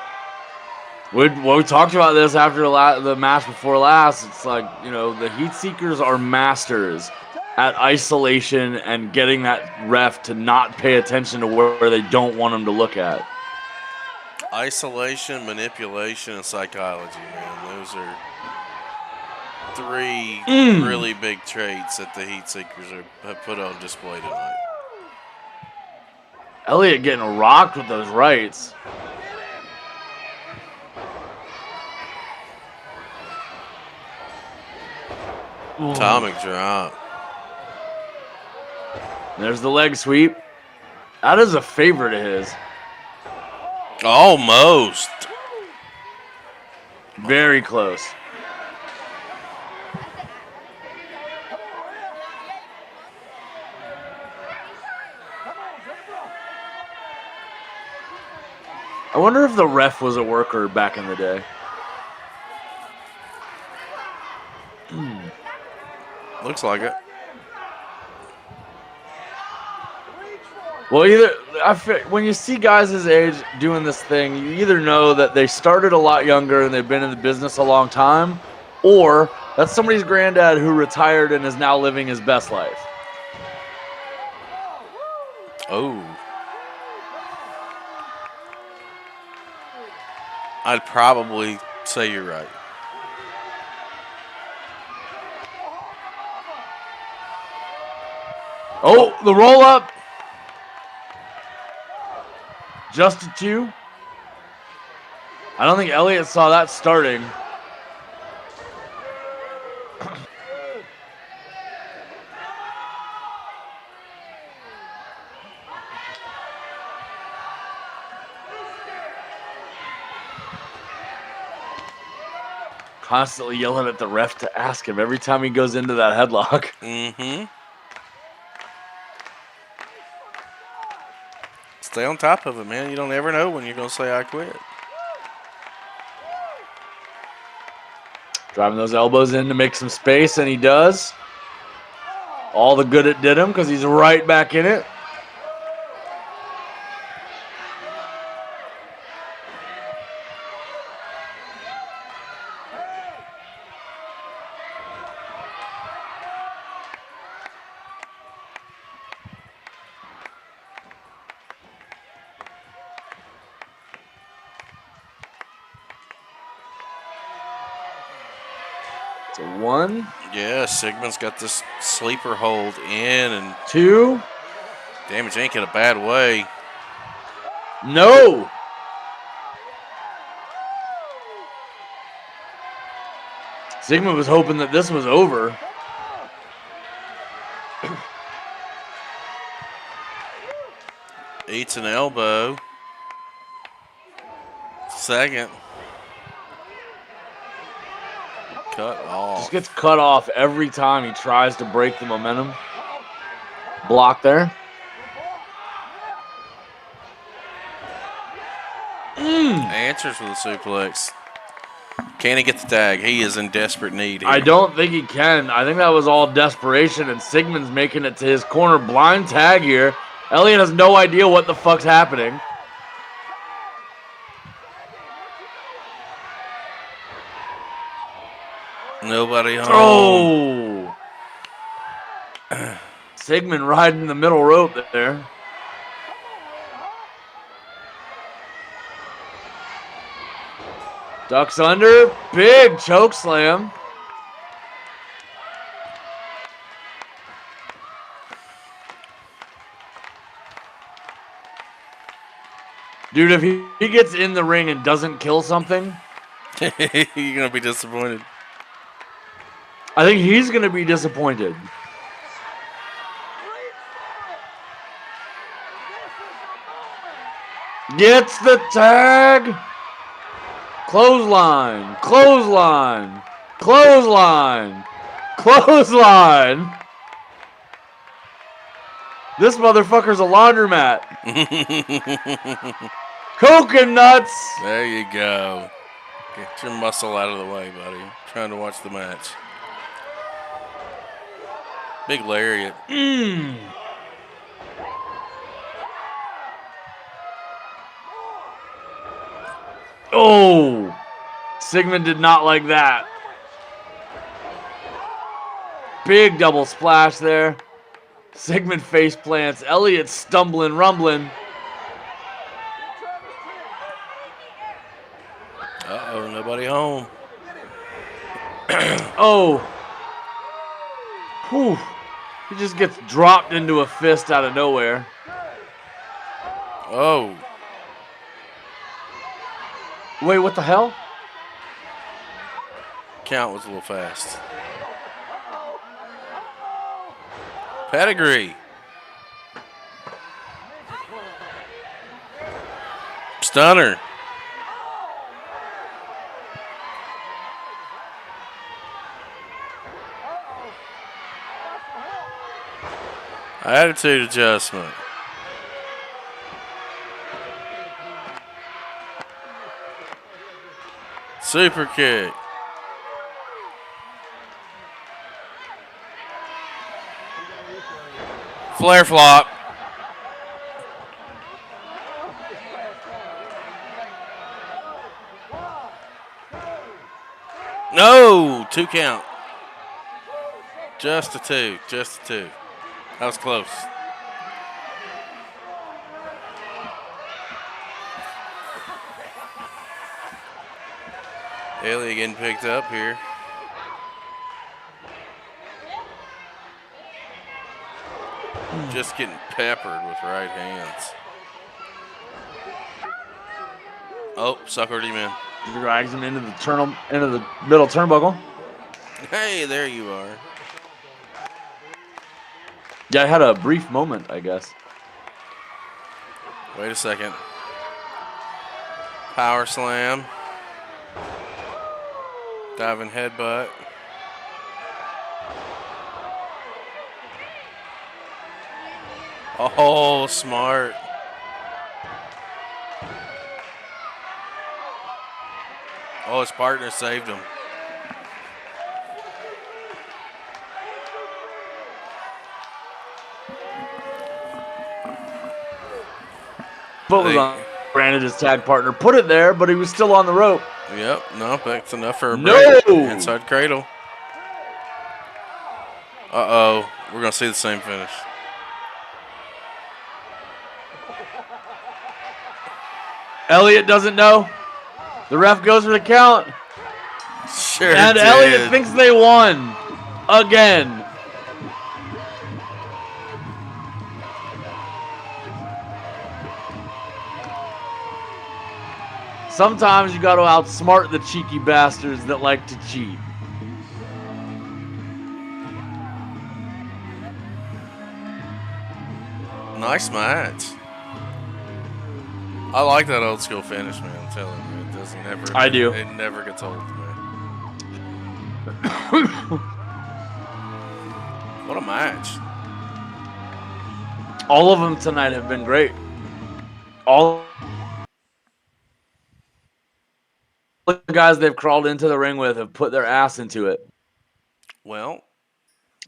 We talked about this after the match before last. It's like, you know, the Heatseekers are masters at isolation and getting that ref to not pay attention to where they don't want him to look at. Isolation, manipulation, and psychology, man. Those are three really big traits that the Heatseekers have put on display tonight. Elliot getting rocked with those rights. Atomic drop. There's the leg sweep. That is a favorite of his. Almost. Very close. I wonder if the ref was a worker back in the day. Looks like it. Well, when you see guys his age doing this thing, you either know that they started a lot younger and they've been in the business a long time, or that's somebody's granddad who retired and is now living his best life. Oh. I'd probably say you're right. Oh, the roll up. Just a 2. I don't think Elliot saw that starting. Constantly yelling at the ref to ask him every time he goes into that headlock. Mm-hmm. Stay on top of it, man. You don't ever know when you're going to say I quit. Driving those elbows in to make some space, and he does. All the good it did him because he's right back in it. It's a 1. Yeah, Sigmon's got this sleeper hold in and 2. damage ain't in a bad way. No. Sigmon was hoping that this was over. Eats an elbow. Second. Cut off. Just gets cut off every time he tries to break the momentum. Block there. Answers with a suplex. Can he get the tag? He is in desperate need here. I don't think he can. I think that was all desperation, and Sigmon's making it to his corner. Blind tag here. Elliot has no idea what the fuck's happening. Nobody home. Oh! Sigmon riding the middle rope there. Ducks under. Big choke slam. Dude, if he gets in the ring and doesn't kill something, you're going to be disappointed. I think he's going to be disappointed. Gets the tag. Clothesline. Clothesline. Clothesline. Clothesline. This motherfucker's a laundromat. Coconuts. There you go. Get your muscle out of the way, buddy. I'm trying to watch the match. Big lariat. Oh, Sigmon did not like that. Big double splash there. Sigmon face plants. Elliot stumbling, rumbling. Uh-oh, nobody home. Oh. Whew. He just gets dropped into a fist out of nowhere. Oh. Wait, what the hell? Count was a little fast. Pedigree. Stunner. Attitude adjustment. Super kick. Flare flop. No, 2 count. Just a 2, just a 2. That was close. Elliot getting picked up here. Just getting peppered with right hands. Oh, suckered him in. Drags him into the middle turnbuckle. Hey, there you are. Yeah, I had a brief moment, I guess. Wait a second. Power slam. Diving headbutt. Oh, smart. Oh, his partner saved him. Foot was on Brandon, his tag partner, put it there, but he was still on the rope. Yep, no, that's enough for a break. Inside cradle. Uh-oh, we're going to see the same finish. Elliot doesn't know. The ref goes for the count. Sure and did. Elliot thinks they won. Again. Sometimes you got to outsmart the cheeky bastards that like to cheat. Nice match. I like that old school finish, man. I'm telling you, it doesn't ever. I do. It never gets old to me. What a match! All of them tonight have been great. All the guys they've crawled into the ring with have put their ass into it. Well,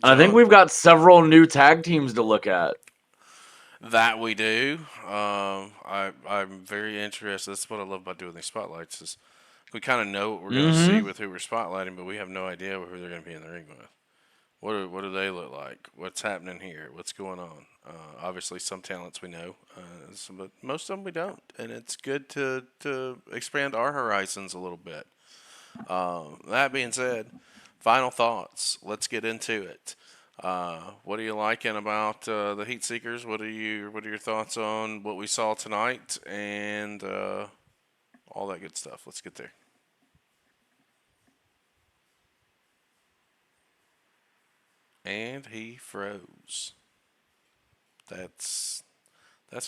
and I think we've got several new tag teams to look at. That we do. I'm very interested. That's what I love about doing these spotlights is we kind of know what we're going to see with who we're spotlighting, but we have no idea who they're going to be in the ring with. What do they look like? What's happening here? What's going on? Obviously, some talents we know, but most of them we don't, and it's good to expand our horizons a little bit. That being said, final thoughts. Let's get into it. What are you liking about the Heatseekers? What are your thoughts on what we saw tonight and all that good stuff? Let's get there. And he froze. That's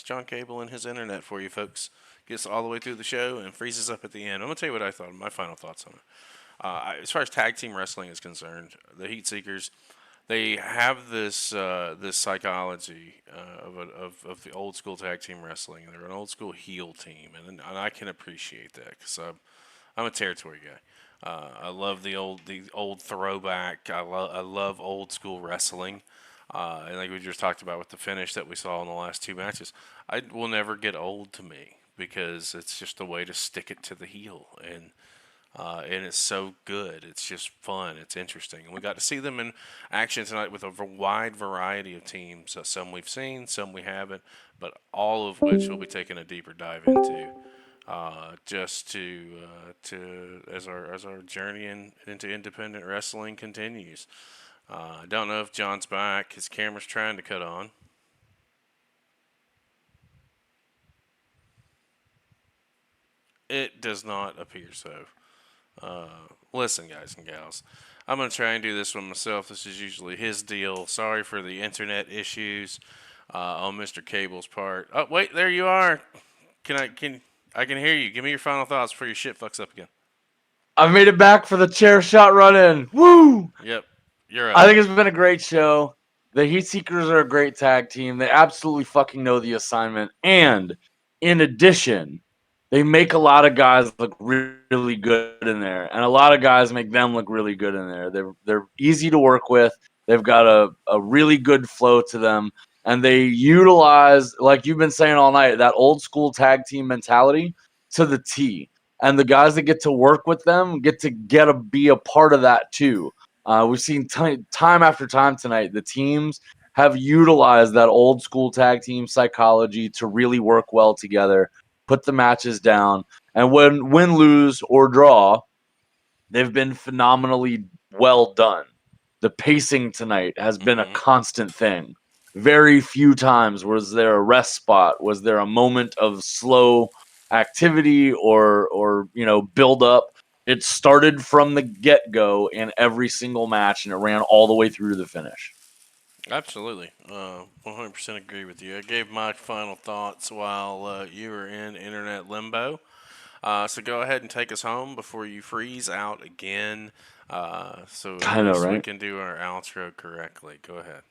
John Cable and his internet for you folks. Gets all the way through the show and freezes up at the end. I'm gonna tell you what I thought. My final thoughts on it. As far as tag team wrestling is concerned, the Heatseekers, they have this this psychology of the old school tag team wrestling. They're an old school heel team, and I can appreciate that because I'm a territory guy. I love the old throwback. I love old school wrestling, and like we just talked about with the finish that we saw in the last two matches, it will never get old to me because it's just a way to stick it to the heel and it's so good. It's just fun. It's interesting. And we got to see them in action tonight with a wide variety of teams. Some we've seen, some we haven't, but all of which we'll be taking a deeper dive into just as our journey into independent wrestling continues. I don't know if John's back. His camera's trying to cut on. It does not appear so. Listen, guys and gals, I'm going to try and do this one myself. This is usually his deal. Sorry for the internet issues on Mr. Cable's part. Oh, wait, there you are. I can hear you. Give me your final thoughts before your shit fucks up again. I've made it back for the chair shot run-in. Woo! Yep, you're right. I think it's been a great show. The Heatseekers are a great tag team. They absolutely fucking know the assignment. And in addition, they make a lot of guys look really good in there, and a lot of guys make them look really good in there. They're easy to work with. They've got a really good flow to them, and they utilize, like you've been saying all night, that old school tag team mentality to the T. And the guys that get to work with them get to be a part of that too. We've seen time after time tonight, the teams have utilized that old school tag team psychology to really work well together. Put the matches down, and win, lose, or draw, they've been phenomenally well done. The pacing tonight has been a constant thing. Very few times was there a rest spot, was there a moment of slow activity or build up. It started from the get-go in every single match, and it ran all the way through to the finish. Absolutely. 100% agree with you. I gave my final thoughts while you were in internet limbo. So go ahead and take us home before you freeze out again. So I know, we right? can do our outro correctly. Go ahead.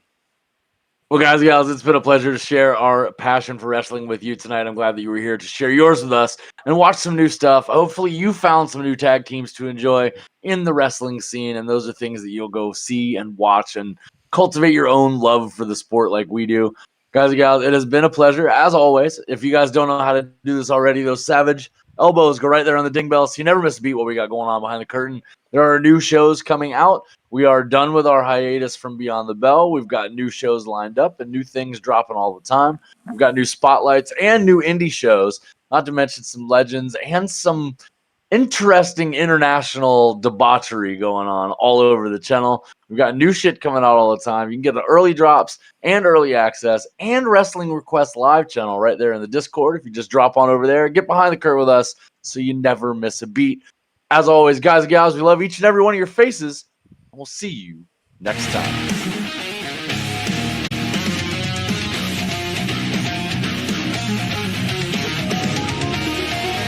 Well, guys and gals, it's been a pleasure to share our passion for wrestling with you tonight. I'm glad that you were here to share yours with us and watch some new stuff. Hopefully, you found some new tag teams to enjoy in the wrestling scene, and those are things that you'll go see and watch and cultivate your own love for the sport like we do. Guys and gals, it has been a pleasure, as always. If you guys don't know how to do this already, those savage elbows go right there on the ding bell, so you never miss a beat what we got going on behind the curtain. There are new shows coming out. We are done with our hiatus from Beyond the Bell. We've got new shows lined up and new things dropping all the time. We've got new spotlights and new indie shows, not to mention some legends and some interesting international debauchery going on all over the channel. We've got new shit coming out all the time. You can get the early drops and early access and Wrestling Request Live channel right there in the Discord. If you just drop on over there, get behind the curtain with us so you never miss a beat. As always, guys and gals, we love each and every one of your faces. We'll see you next time.